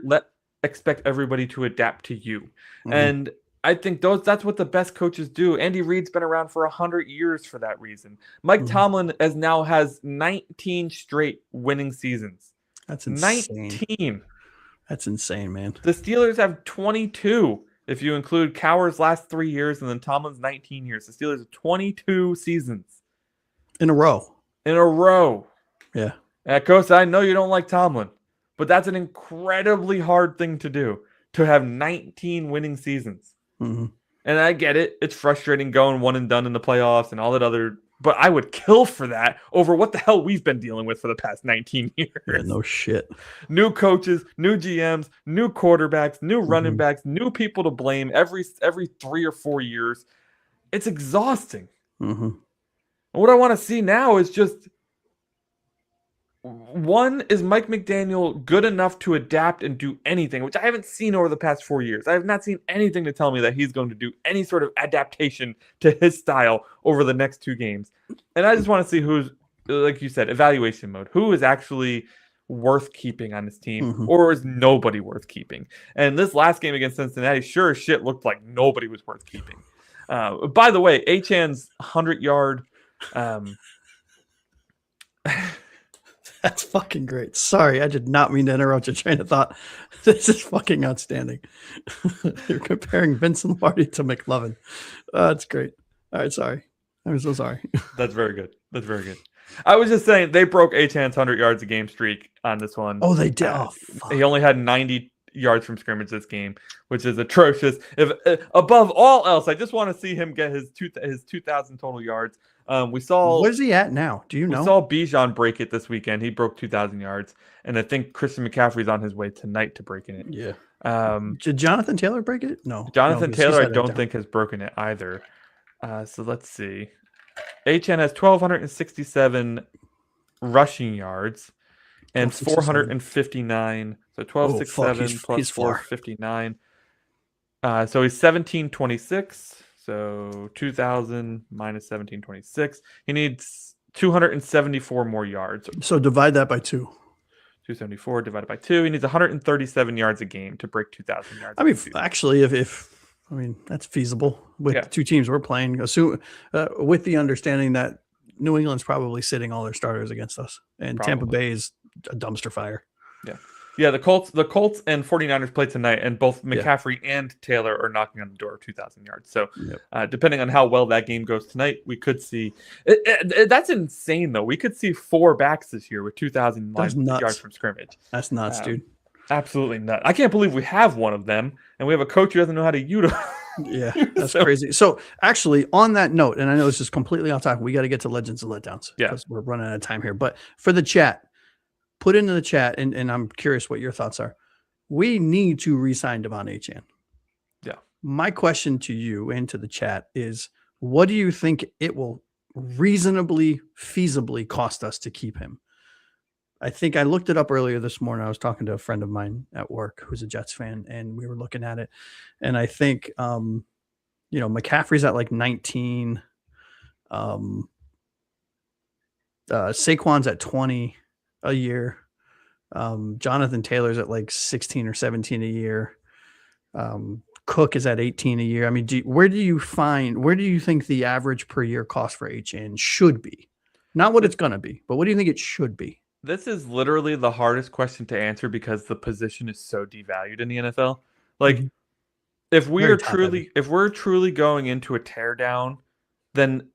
expect everybody to adapt to you. And I think that's what the best coaches do. Andy Reid's been around for 100 years for that reason. Mike Tomlin has 19 straight winning seasons. That's insane. 19. That's insane, man. The Steelers have 22 if you include Cowher's last 3 years and then Tomlin's 19 years. The Steelers have 22 seasons in a row. Yeah. Coach, I know you don't like Tomlin, but that's an incredibly hard thing to do, to have 19 winning seasons. Mm-hmm. And I get it. It's frustrating going one and done in the playoffs and all that other, but I would kill for that over what the hell we've been dealing with for the past 19 years. Yeah, no shit. New coaches, new GMs, new quarterbacks, new running backs, new people to blame every 3 or 4 years. It's exhausting. Mm-hmm. What I want to see now is just, one, is Mike McDaniel good enough to adapt and do anything, which I haven't seen over the past 4 years. I have not seen anything to tell me that he's going to do any sort of adaptation to his style over the next 2 games. And I just want to see who's, like you said, evaluation mode. Who is actually worth keeping on this team, or is nobody worth keeping? And this last game against Cincinnati, sure as shit, looked like nobody was worth keeping. By the way, Achan's 100-yard... That's fucking great. Sorry, I did not mean to interrupt your train of thought. This is fucking outstanding. You're comparing Vince Lombardi to McLovin. That's great. All right, sorry. I'm so sorry. That's very good. That's very good. I was just saying they broke Achan's 100 yards a game streak on this one. Oh, they did. He only had 90 yards from scrimmage this game, which is atrocious. If above all else, I just want to see him get his 2,000 total yards. We saw. Where's he at now? Do you know? We saw Bijan break it this weekend. He broke 2,000 yards, and I think Christian McCaffrey's on his way tonight to breaking it. Yeah. Did Jonathan Taylor break it? No. Jonathan Taylor, I don't think has broken it either. So let's see. Achan has 1,267 rushing yards and 459. So 1,267 plus 459. So he's 1,726. So 2,000 minus 1,726. He needs 274 more yards. So divide that by 2. 274 divided by 2. He needs 137 yards a game to break 2,000 yards. I mean, actually, if that's feasible with 2 teams we're playing. Assume with the understanding that New England's probably sitting all their starters against us, and Tampa Bay is a dumpster fire. Yeah, the Colts and 49ers play tonight, and both McCaffrey and Taylor are knocking on the door of 2,000 yards. So depending on how well that game goes tonight, we could see that's insane, though. We could see 4 backs this year with 2,000 yards from scrimmage. That's nuts, dude. Absolutely nuts. I can't believe we have one of them, and we have a coach who doesn't know how to utilize. Yeah, that's crazy. So actually, on that note, and I know this is completely off topic, we got to get to legends and letdowns because we're running out of time here. But for the chat, put into the chat, and I'm curious what your thoughts are. We need to re-sign Devon Achan. Yeah. My question to you and to the chat is, what do you think it will reasonably, feasibly cost us to keep him? I think I looked it up earlier this morning. I was talking to a friend of mine at work who's a Jets fan, and we were looking at it. And I think, McCaffrey's at like 19. Saquon's at 20 a year. Jonathan Taylor's at like 16 or 17 a year. Cook is at 18 a year. I mean, where do you think the average per year cost for HN should be? Not what it's going to be, but what do you think it should be? This is literally the hardest question to answer because the position is so devalued in the NFL. Like, if we're truly going into a teardown, then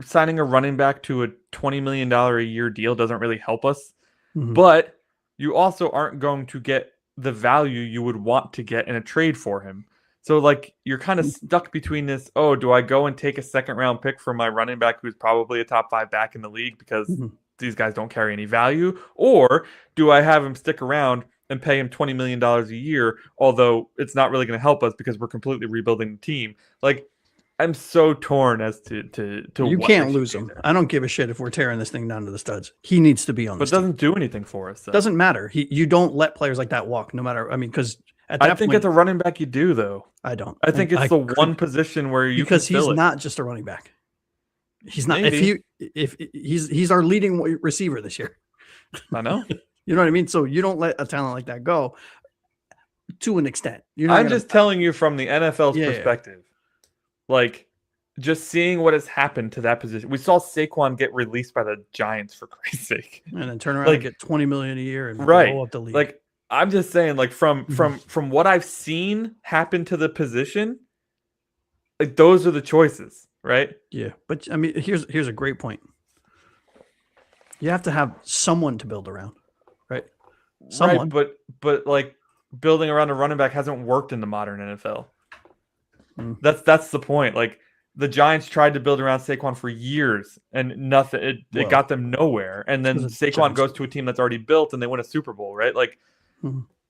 signing a running back to a $20 million a year deal doesn't really help us. But you also aren't going to get the value you would want to get in a trade for him. So, like, you're kind of stuck between this, do I go and take a second-round pick for my running back who's probably a top 5 back in the league because these guys don't carry any value? Or do I have him stick around and pay him $20 million a year, although it's not really going to help us because we're completely rebuilding the team? Like, I'm so torn as to you can't lose him. I don't give a shit if we're tearing this thing down to the studs. He needs to be on this team. But doesn't do anything for us. Doesn't matter. You don't let players like that walk, no matter. I mean, because at that point, at the running back you do, though. I don't. I think it's one position where you because can fill he's not just a running back. He's not. Maybe. If he's our leading receiver this year. I know. You know what I mean? So you don't let a talent like that go. To an extent, I'm just telling you from the NFL's perspective. Yeah. Like, just seeing what has happened to that position. We saw Saquon get released by the Giants, for Christ's sake, and then turn around and get $20 million a year and blow up the league. Like, I'm just saying, like, from what I've seen happen to the position, like, those are the choices, right? Yeah, but I mean, here's a great point. You have to have someone to build around, right? Someone. Right, but like building around a running back hasn't worked in the modern NFL. That's the point. Like the Giants tried to build around Saquon for years and nothing. It got them nowhere. And then Saquon goes to a team that's already built and they win a Super Bowl, right? Like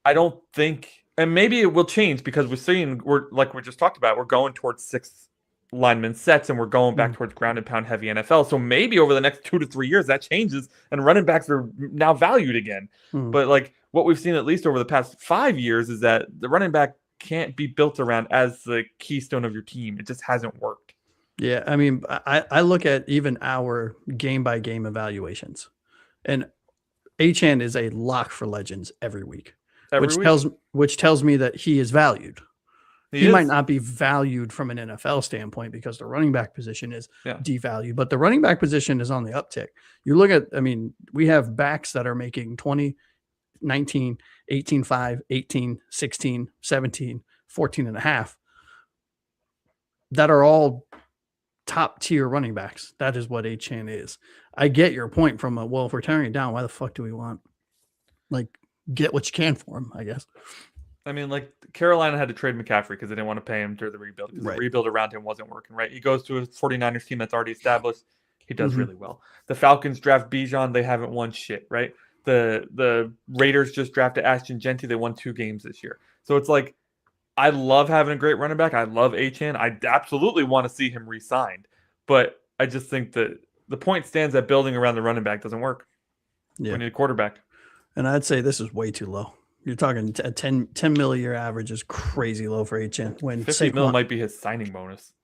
I don't think, and maybe it will change because we're like we just talked about, we're going towards 6 lineman sets and we're going back towards ground and pound heavy NFL. So maybe over the next 2 to 3 years that changes and running backs are now valued again. But like what we've seen at least over the past 5 years is that the running back can't be built around as the keystone of your team. It just hasn't worked. Yeah, I mean, I look at even our game by game evaluations, and Achane is a lock for Legends every week, which tells me that he is valued. He might not be valued from an NFL standpoint because the running back position is devalued, but the running back position is on the uptick. You look at, I mean, we have backs that are making 20, 19, 18.5, 18, 16, 17, 14 and a half that are all top tier running backs. That is what Achane is. I get your point from if we're tearing it down, why the fuck do we want, like, get what you can for him, I guess. I mean, like Carolina had to trade McCaffrey because they didn't want to pay him during the rebuild because the rebuild around him wasn't working, right? He goes to a 49ers team that's already established. He does really well. The Falcons draft Bijan. They haven't won shit, right? The Raiders just drafted Ashton Genty. They won 2 games this year. So it's like, I love having a great running back. I love Achane. I absolutely want to see him re-signed. But I just think that the point stands that building around the running back doesn't work. Yeah. We need a quarterback. And I'd say this is way too low. You're talking a 10 mil a year average is crazy low for Achane. When 50 mil might be his signing bonus.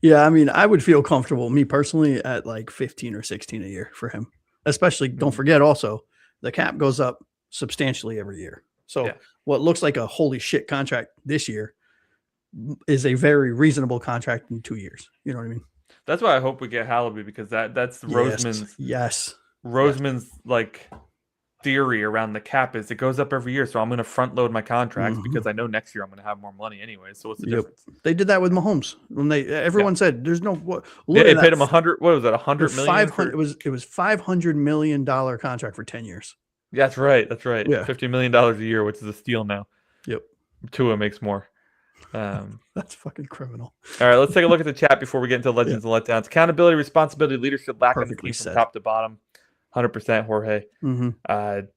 Yeah. I mean, I would feel comfortable, me personally, at like 15 or 16 a year for him. Especially, don't forget also, the cap goes up substantially every year. So what looks like a holy shit contract this year is a very reasonable contract in 2 years. You know what I mean? That's why I hope we get Hallaby, because that's Roseman's like theory around the cap is it goes up every year. So I'm going to front load my contracts because I know next year I'm going to have more money anyway. So what's the difference? They did that with Mahomes when everyone said there's no what. They paid him 100. What was that? 100 million. 500. It was $500 million contract for 10 years. That's right. That's right. Yeah. $50 million a year, which is a steal now. Yep. Tua makes more. That's fucking criminal. All right, let's take a look at the chat before we get into legends and letdowns. Accountability, responsibility, leadership, lack of the team from top to bottom. 100% Jorge. It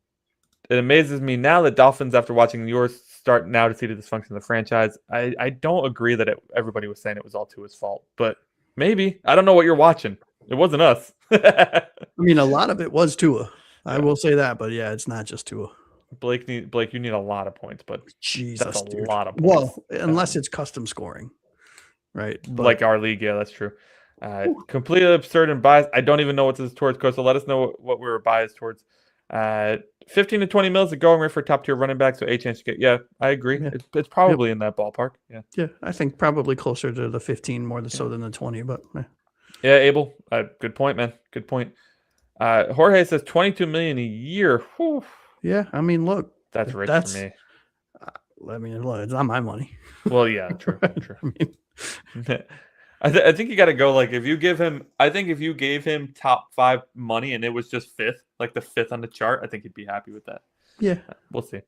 amazes me now that Dolphins, after watching yours, start now to see the dysfunction of the franchise. I don't agree that everybody was saying it was all Tua's fault, but maybe. I don't know what you're watching. It wasn't us. I mean, a lot of it was Tua. I will say that, but yeah, it's not just Tua. Blake, you need a lot of points, but Jesus, that's a dude. lot of points. Well, unless it's custom scoring, right? But, like our league, yeah, that's true. Completely absurd and biased. I don't even know what this is towards, Coach, so let us know what we were biased towards. 15 to 20 mil is a going rate for top tier running back, so Achane should get. Yeah, I agree. Yeah. It's probably in that ballpark. Yeah, I think probably closer to the 15 more so than the 20, but yeah, Abel, good point, man. Good point. Jorge says 22 million a year. Whew. Yeah, I mean, look, that's rich for me. I mean, look, it's not my money. Well, yeah, true. I think you got to go, like, if you give him, I think if you gave him top 5 money and it was just 5th, like the 5th on the chart, I think he'd be happy with that. Yeah. We'll see.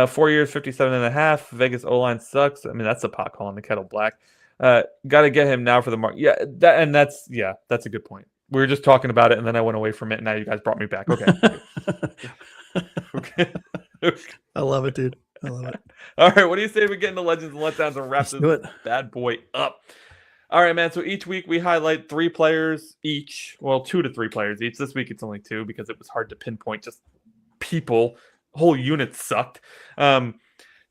4 years, 57.5. Vegas O-line sucks. I mean, that's a pot calling the kettle black. Got to get him now for the mark. Yeah, that's a good point. We were just talking about it, and then I went away from it, and now you guys brought me back. Okay. Okay. I love it, dude. I love it. All right, what do you say we get into legends and letdowns and wrap this bad boy up? All right, man. So each week we highlight 3 players each. Well, 2 to 3 players each. This week it's only 2 because it was hard to pinpoint just people. Whole unit sucked.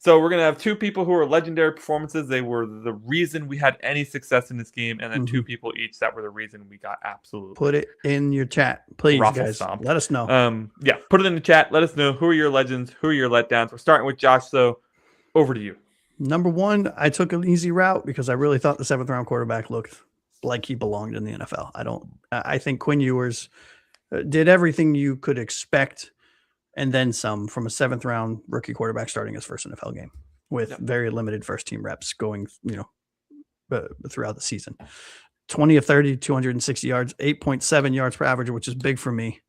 So we're going to have 2 people who are legendary performances. They were the reason we had any success in this game, and then 2 people each that were the reason we got absolutely. Put it in your chat, please, guys. Stomped. Let us know. Yeah, put it in the chat. Let us know who are your legends, who are your letdowns. We're starting with Josh, so over to you. Number 1, I took an easy route because I really thought the 7th round quarterback looked like he belonged in the NFL. I think Quinn Ewers did everything you could expect and then some from a 7th round rookie quarterback starting his first NFL game with very limited first team reps going, throughout the season. 20 of 30, 260 yards, 8.7 yards per average, which is big for me.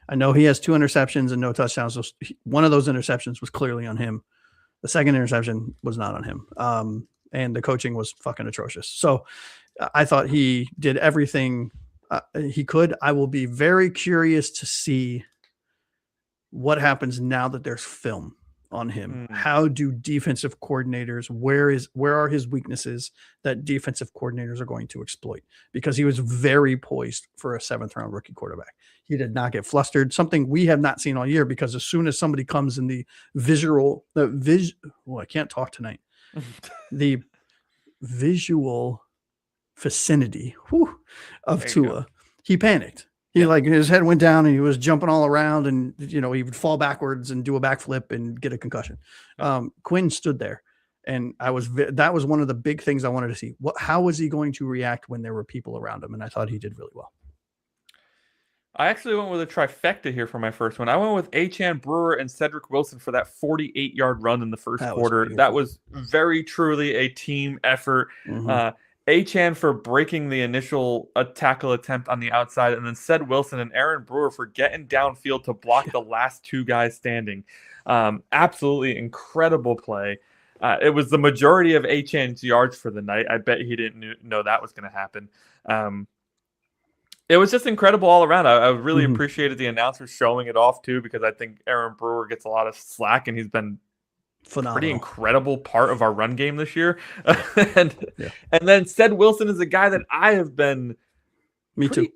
I know he has 2 interceptions and no touchdowns. So one of those interceptions was clearly on him. The second interception was not on him. And the coaching was fucking atrocious. So I thought he did everything he could. I will be very curious to see what happens now that there's film on him. How do defensive coordinators, where are his weaknesses that defensive coordinators are going to exploit? Because he was very poised for a 7th round rookie quarterback. He did not get flustered, something we have not seen all year, because as soon as somebody comes in the I can't talk tonight. The visual vicinity of Tua, he panicked. He his head went down and he was jumping all around, and he would fall backwards and do a backflip and get a concussion. Quinn stood there, and that was one of the big things I wanted to see. How was he going to react when there were people around him? And I thought he did really well. I actually went with a trifecta here for my first one. I went with Achan, Brewer, and Cedric Wilson for that 48-yard run in the first quarter. That was very truly a team effort. Achan for breaking the initial tackle attempt on the outside, and then Ced Wilson and Aaron Brewer for getting downfield to block the last 2 guys standing. Absolutely incredible play. It was the majority of Achan's yards for the night. I bet he didn't know that was going to happen. It was just incredible all around. I really appreciated the announcers showing it off too, because I think Aaron Brewer gets a lot of slack, and he's been phenomenal, pretty incredible part of our run game this year. And then Ced Wilson is a guy that I have been pretty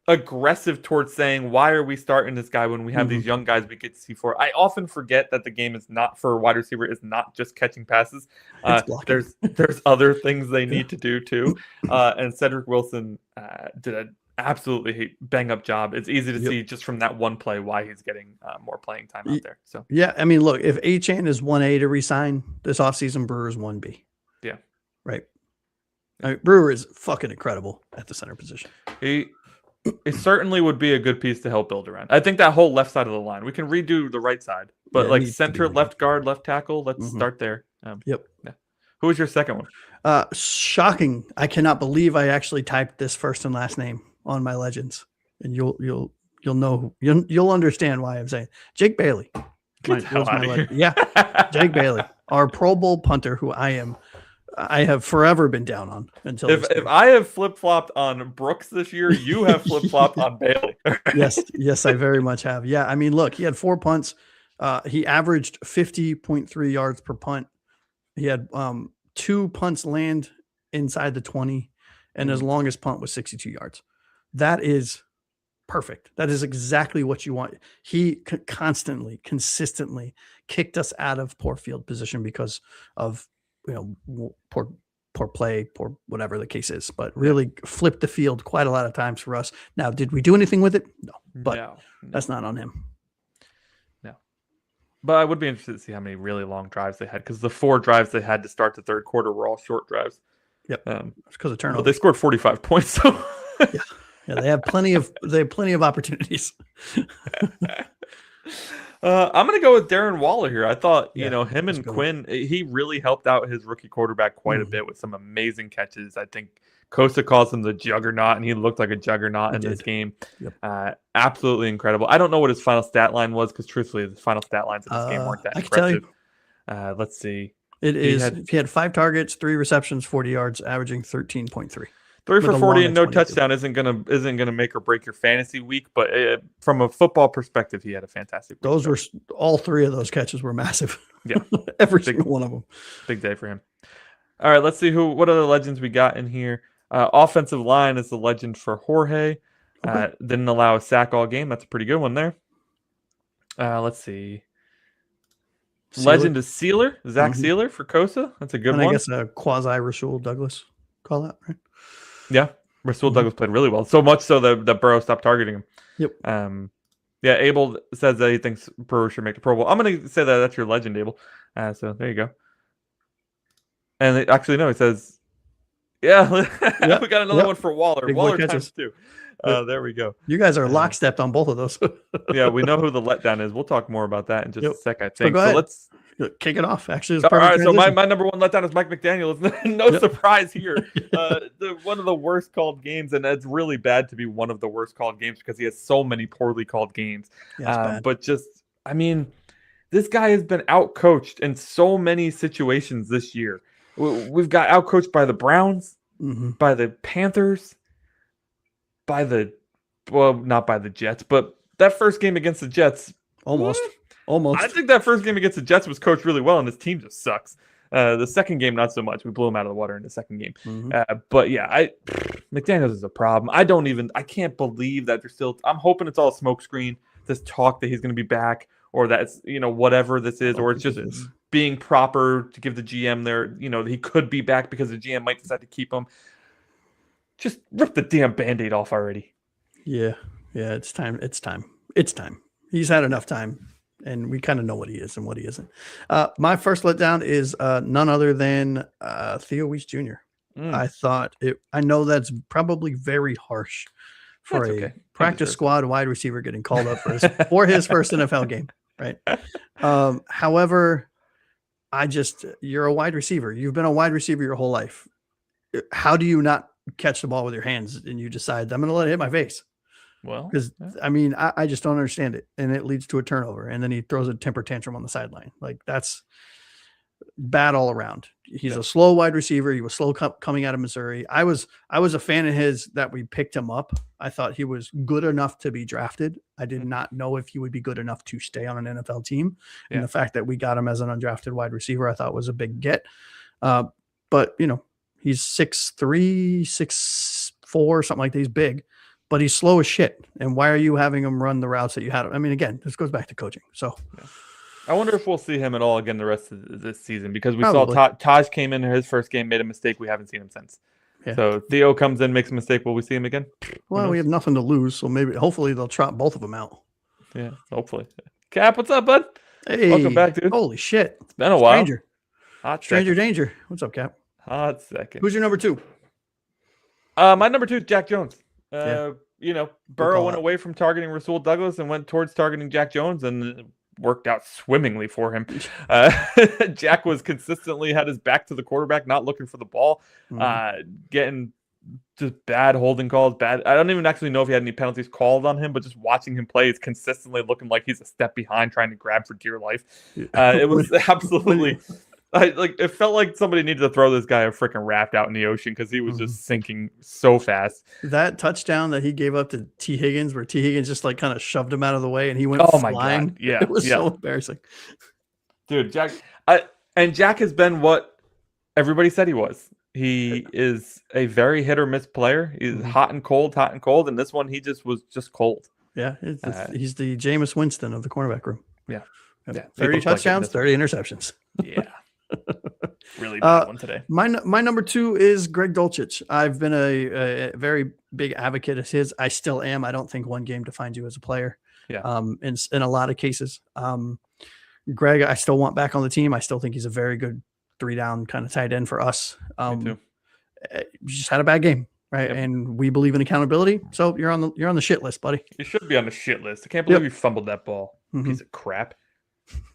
aggressive towards saying, why are we starting this guy when we have these young guys we get to see for? I often forget that the game is not for a wide receiver, is not just catching passes. There's other things they need to do too. And Cedric Wilson did an absolutely bang up job. It's easy to see just from that one play why he's getting more playing time out there. So I mean, look, if Achan is 1A to resign this offseason, Brewer is 1B. Yeah. Right. I mean, Brewer is fucking incredible at the center position. It certainly would be a good piece to help build around. I think that whole left side of the line, we can redo the right side, but center, left guard, left tackle, let's start there. Who was your second one? Shocking. I cannot believe I actually typed this first and last name on my legends, and you'll know, you'll understand why I'm saying Jake Bailey. Jake Bailey, our Pro Bowl punter, who I have forever been down on until if I have flip-flopped on Brooks this year, you have flip-flopped on Bailey. Yes, I very much have. Yeah, I mean, look, he had 4 punts. He averaged 50.3 yards per punt. He had 2 punts land inside the 20, and his longest punt was 62 yards. That is perfect. That is exactly what you want. He consistently kicked us out of poor field position because of poor play, poor whatever the case is, but really flipped the field quite a lot of times for us. Now, did we do anything with it? No, but that's not on him. No, but I would be interested to see how many really long drives they had, because the 4 drives they had to start the third quarter were all short drives. Yep, it's because of turnover. But they scored 45 points. So they have plenty of opportunities. I'm going to go with Darren Waller here. I thought, him and Quinn, he really helped out his rookie quarterback quite a bit with some amazing catches. I think Costa calls him the juggernaut, and he looked like a juggernaut in this game. Yep. Absolutely incredible. I don't know what his final stat line was, because truthfully, the final stat lines in this game weren't that impressive. Let's see. He had 5 targets, 3 receptions, 40 yards, averaging 13.3. 3 for 40 and no touchdown isn't gonna make or break your fantasy week, but from a football perspective, he had a fantastic week. All 3 of those catches were massive. Yeah, every single one of them. Big day for him. All right, let's see what other legends we got in here. Offensive line is the legend for Jorge. Okay. Didn't allow a sack all game. That's a pretty good one there. Let's see. Sealer. Legend is Sealer, Zach Sealer for Kosa. That's a good one. I guess a quasi Rasul Douglas call out, right? Yeah, Rasul Douglas played really well. So much so that Burrow stopped targeting him. Yep. Abel says that he thinks Burrow should make the Pro Bowl. I'm going to say that's your legend, Abel. So there you go. And he says, we got another one for Waller. Big Waller times 2. There we go. You guys are lockstep on both of those. Yeah, we know who the letdown is. We'll talk more about that in just a sec, I think. So Kick it off. Actually, it's All perfect right, so transition. my number one letdown is Mike McDaniel. No surprise here. One of the worst called games, and it's really bad to be one of the worst called games because he has so many poorly called games. Yeah, But this guy has been outcoached in so many situations this year. We've got outcoached by the Browns, by the Panthers, not by the Jets, but that first game against the Jets. Almost. I think that first game against the Jets was coached really well, and this team just sucks. The second game, not so much. We blew him out of the water in the second game. But yeah, McDaniels is a problem. I can't believe that they're still. I'm hoping it's all a smokescreen. This talk that he's going to be back, or that's whatever this is, or it's just being proper to give the GM there. He could be back because the GM might decide to keep him. Just rip the damn Band-Aid off already. Yeah, it's time. He's had enough time. And we kind of know what he is and what he isn't. My first letdown is none other than Theo Weiss Jr. I know that's probably very harsh for a practice squad wide receiver getting called up for his first NFL game, right? However, you're a wide receiver. You've been a wide receiver your whole life. How do you not catch the ball with your hands and you decide, I'm going to let it hit my face? Well, because I just don't understand it, and it leads to a turnover, and then he throws a temper tantrum on the sideline. Like, that's bad all around. He's a slow wide receiver. He was slow coming out of Missouri. I was a fan of his that we picked him up. I thought he was good enough to be drafted. I did not know if he would be good enough to stay on an NFL team. And the fact that we got him as an undrafted wide receiver, I thought was a big get. But he's 6'3", 6'4", something like that. He's big. But he's slow as shit. And why are you having him run the routes that you had? I mean, again, this goes back to coaching. So I wonder if we'll see him at all again the rest of this season, because we saw Taj came in his first game, made a mistake. We haven't seen him since. Yeah. So Theo comes in, makes a mistake. Will we see him again? Well, we have nothing to lose. So hopefully they'll trot both of them out. Yeah, hopefully. Cap, what's up, bud? Hey, welcome back, dude. Holy shit. It's been a while. Stranger danger. What's up, Cap? Hot second. Who's your number two? My number two is Jack Jones. Burrow went away from targeting Rasul Douglas and went towards targeting Jack Jones, and it worked out swimmingly for him. Jack was consistently had his back to the quarterback, not looking for the ball, getting just bad holding calls. Bad. I don't even actually know if he had any penalties called on him, but just watching him play is consistently looking like he's a step behind, trying to grab for dear life. It was absolutely. It felt like somebody needed to throw this guy a freaking raft out in the ocean because he was just sinking so fast. That touchdown that he gave up to T. Higgins, where T. Higgins just kind of shoved him out of the way and he went flying. My God. Yeah. It was so embarrassing. Dude, Jack has been what everybody said he was. He is a very hit or miss player. He's hot and cold. And this one, he just was just cold. Yeah. He's the Jameis Winston of the cornerback room. Yeah. 30 touchdowns, 30 interceptions. Yeah. Really bad one today. My number two is Greg Dulcich. I've been a very big advocate of his. I still am. I don't think one game defines you as a player. Yeah. In a lot of cases. Greg, I still want back on the team. I still think he's a very good 3-down kind of tight end for us. Me too. Just had a bad game, right? Yep. And we believe in accountability. So you're on the shit list, buddy. You should be on the shit list. I can't believe you fumbled that ball. Piece of crap.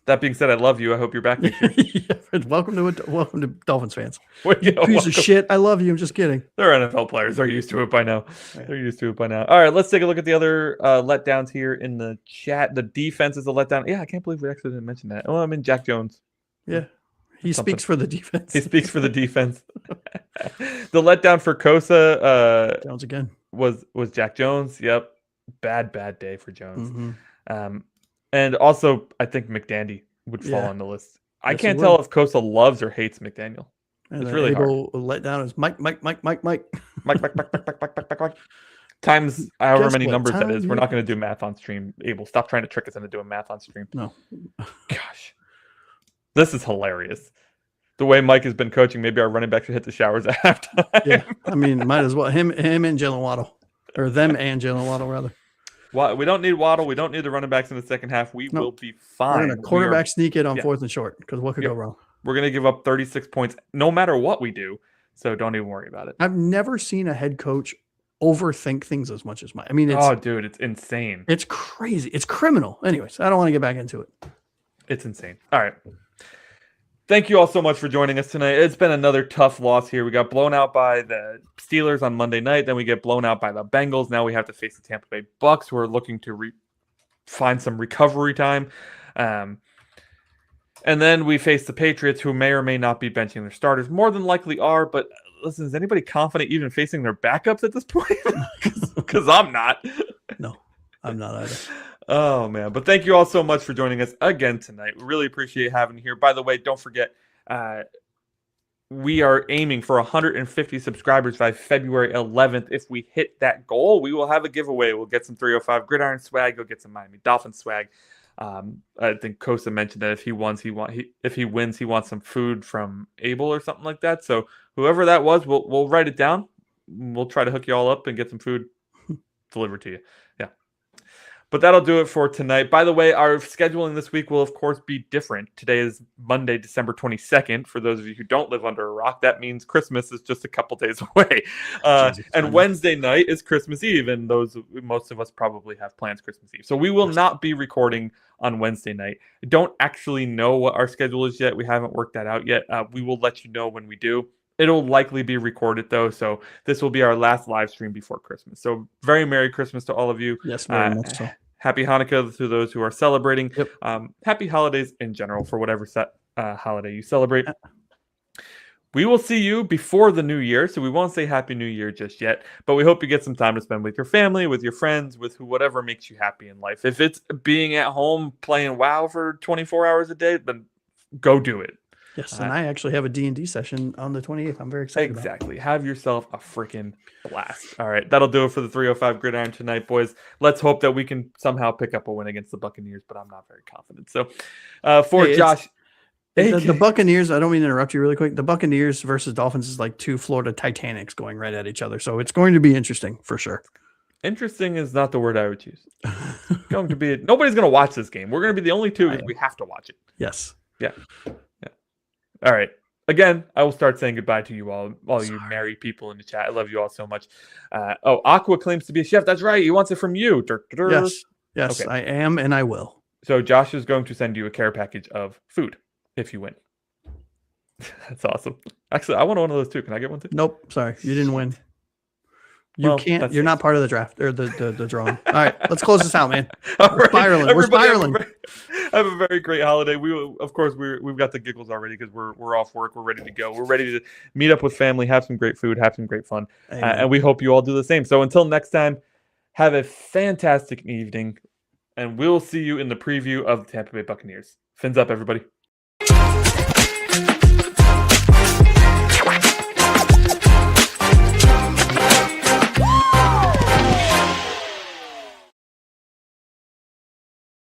That being said, I love you. I hope you're back next year. Welcome to Dolphins fans. Piece of shit. I love you. I'm just kidding. They're NFL players. They're used to it by now. All right, let's take a look at the other letdowns here in the chat. The defense is a letdown. Yeah, I can't believe we actually didn't mention that. Oh, I mean, Jack Jones. Yeah. He speaks for the defense. He speaks for the defense. The letdown for Kosa Jones again was Jack Jones. Yep. Bad day for Jones. And also, I think McDandy would fall on the list. I can't tell if Kosa loves or hates McDaniel. And it's really hard. Let down is Mike. Times however many numbers that is. We're not going to do math on stream. Abel, stop trying to trick us into doing math on stream. No. Gosh. This is hilarious. The way Mike has been coaching, maybe our running back should hit the showers at halftime. Yeah, I mean, might as well. Him and Jalen Waddle. Or them and Jalen Waddle, rather. We don't need Waddle. We don't need the running backs in the second half. We will be fine. We're going to quarterback sneak it on 4th and short, because what could go wrong? We're going to give up 36 points no matter what we do, so don't even worry about it. I've never seen a head coach overthink things as much as Mike. I mean, it's insane. It's crazy. It's criminal. Anyways, I don't want to get back into it. It's insane. All right. thank you all so much for joining us tonight. It's been another tough loss here. We got blown out by the Steelers on Monday night. Then we get blown out by the Bengals. Now we have to face the Tampa Bay Bucks, who are looking to find some recovery time. And then we face the Patriots, who may or may not be benching their starters. More than likely are, but listen, is anybody confident even facing their backups at this point? Because I'm not. No, I'm not either. Oh, man. But thank you all so much for joining us again tonight. We really appreciate having you here. By the way, don't forget, we are aiming for 150 subscribers by February 11th. If we hit that goal, we will have a giveaway. We'll get some 305 Gridiron swag. You'll get some Miami Dolphins swag. I think Kosa mentioned that if he wins, he wants some food from Abel or something like that. So whoever that was, we'll write it down. We'll try to hook you all up and get some food delivered to you. Yeah. But that'll do it for tonight. By the way, our scheduling this week will, of course, be different. Today is Monday, December 22nd. For those of you who don't live under a rock, that means Christmas is just a couple days away. And Wednesday night is Christmas Eve, and most of us probably have plans Christmas Eve. So we will not be recording on Wednesday night. I don't actually know what our schedule is yet. We haven't worked that out yet. We will let you know when we do. It'll likely be recorded, though, so this will be our last live stream before Christmas. So very Merry Christmas to all of you. Yes, very much so. Happy Hanukkah to those who are celebrating. Yep. Happy holidays in general for whatever holiday you celebrate. We will see you before the new year, so we won't say Happy New Year just yet, but we hope you get some time to spend with your family, with your friends, with whatever makes you happy in life. If it's being at home playing WoW for 24 hours a day, then go do it. Yes, and I actually have a D&D session on the 28th. I'm very excited. Exactly. Have yourself a freaking blast. All right, that'll do it for the 305 Gridiron tonight, boys. Let's hope that we can somehow pick up a win against the Buccaneers, but I'm not very confident. So Josh... The Buccaneers, I don't mean to interrupt you really quick. The Buccaneers versus Dolphins is like two Florida Titanics going right at each other. So it's going to be interesting for sure. Interesting is not the word I would use. Nobody's going to watch this game. We're going to be the only two because we have to watch it. Yes. Yeah. All right. Again, I will start saying goodbye to you all you married people in the chat. I love you all so much. Aqua claims to be a chef. That's right. He wants it from you. Yes, okay. I am, and I will. So Josh is going to send you a care package of food if you win. That's awesome. Actually, I want one of those too. Can I get one too? Nope. Sorry. You didn't win. You can't. You're not part of the draft or the drawing. All right. Let's close this out, man. We're spiraling. We're spiraling. Have a very great holiday. We've got the giggles already because we're off work. We're ready to go. We're ready to meet up with family, have some great food, have some great fun, and we hope you all do the same. So until next time, have a fantastic evening, and we'll see you in the preview of the Tampa Bay Buccaneers. Fins up, everybody.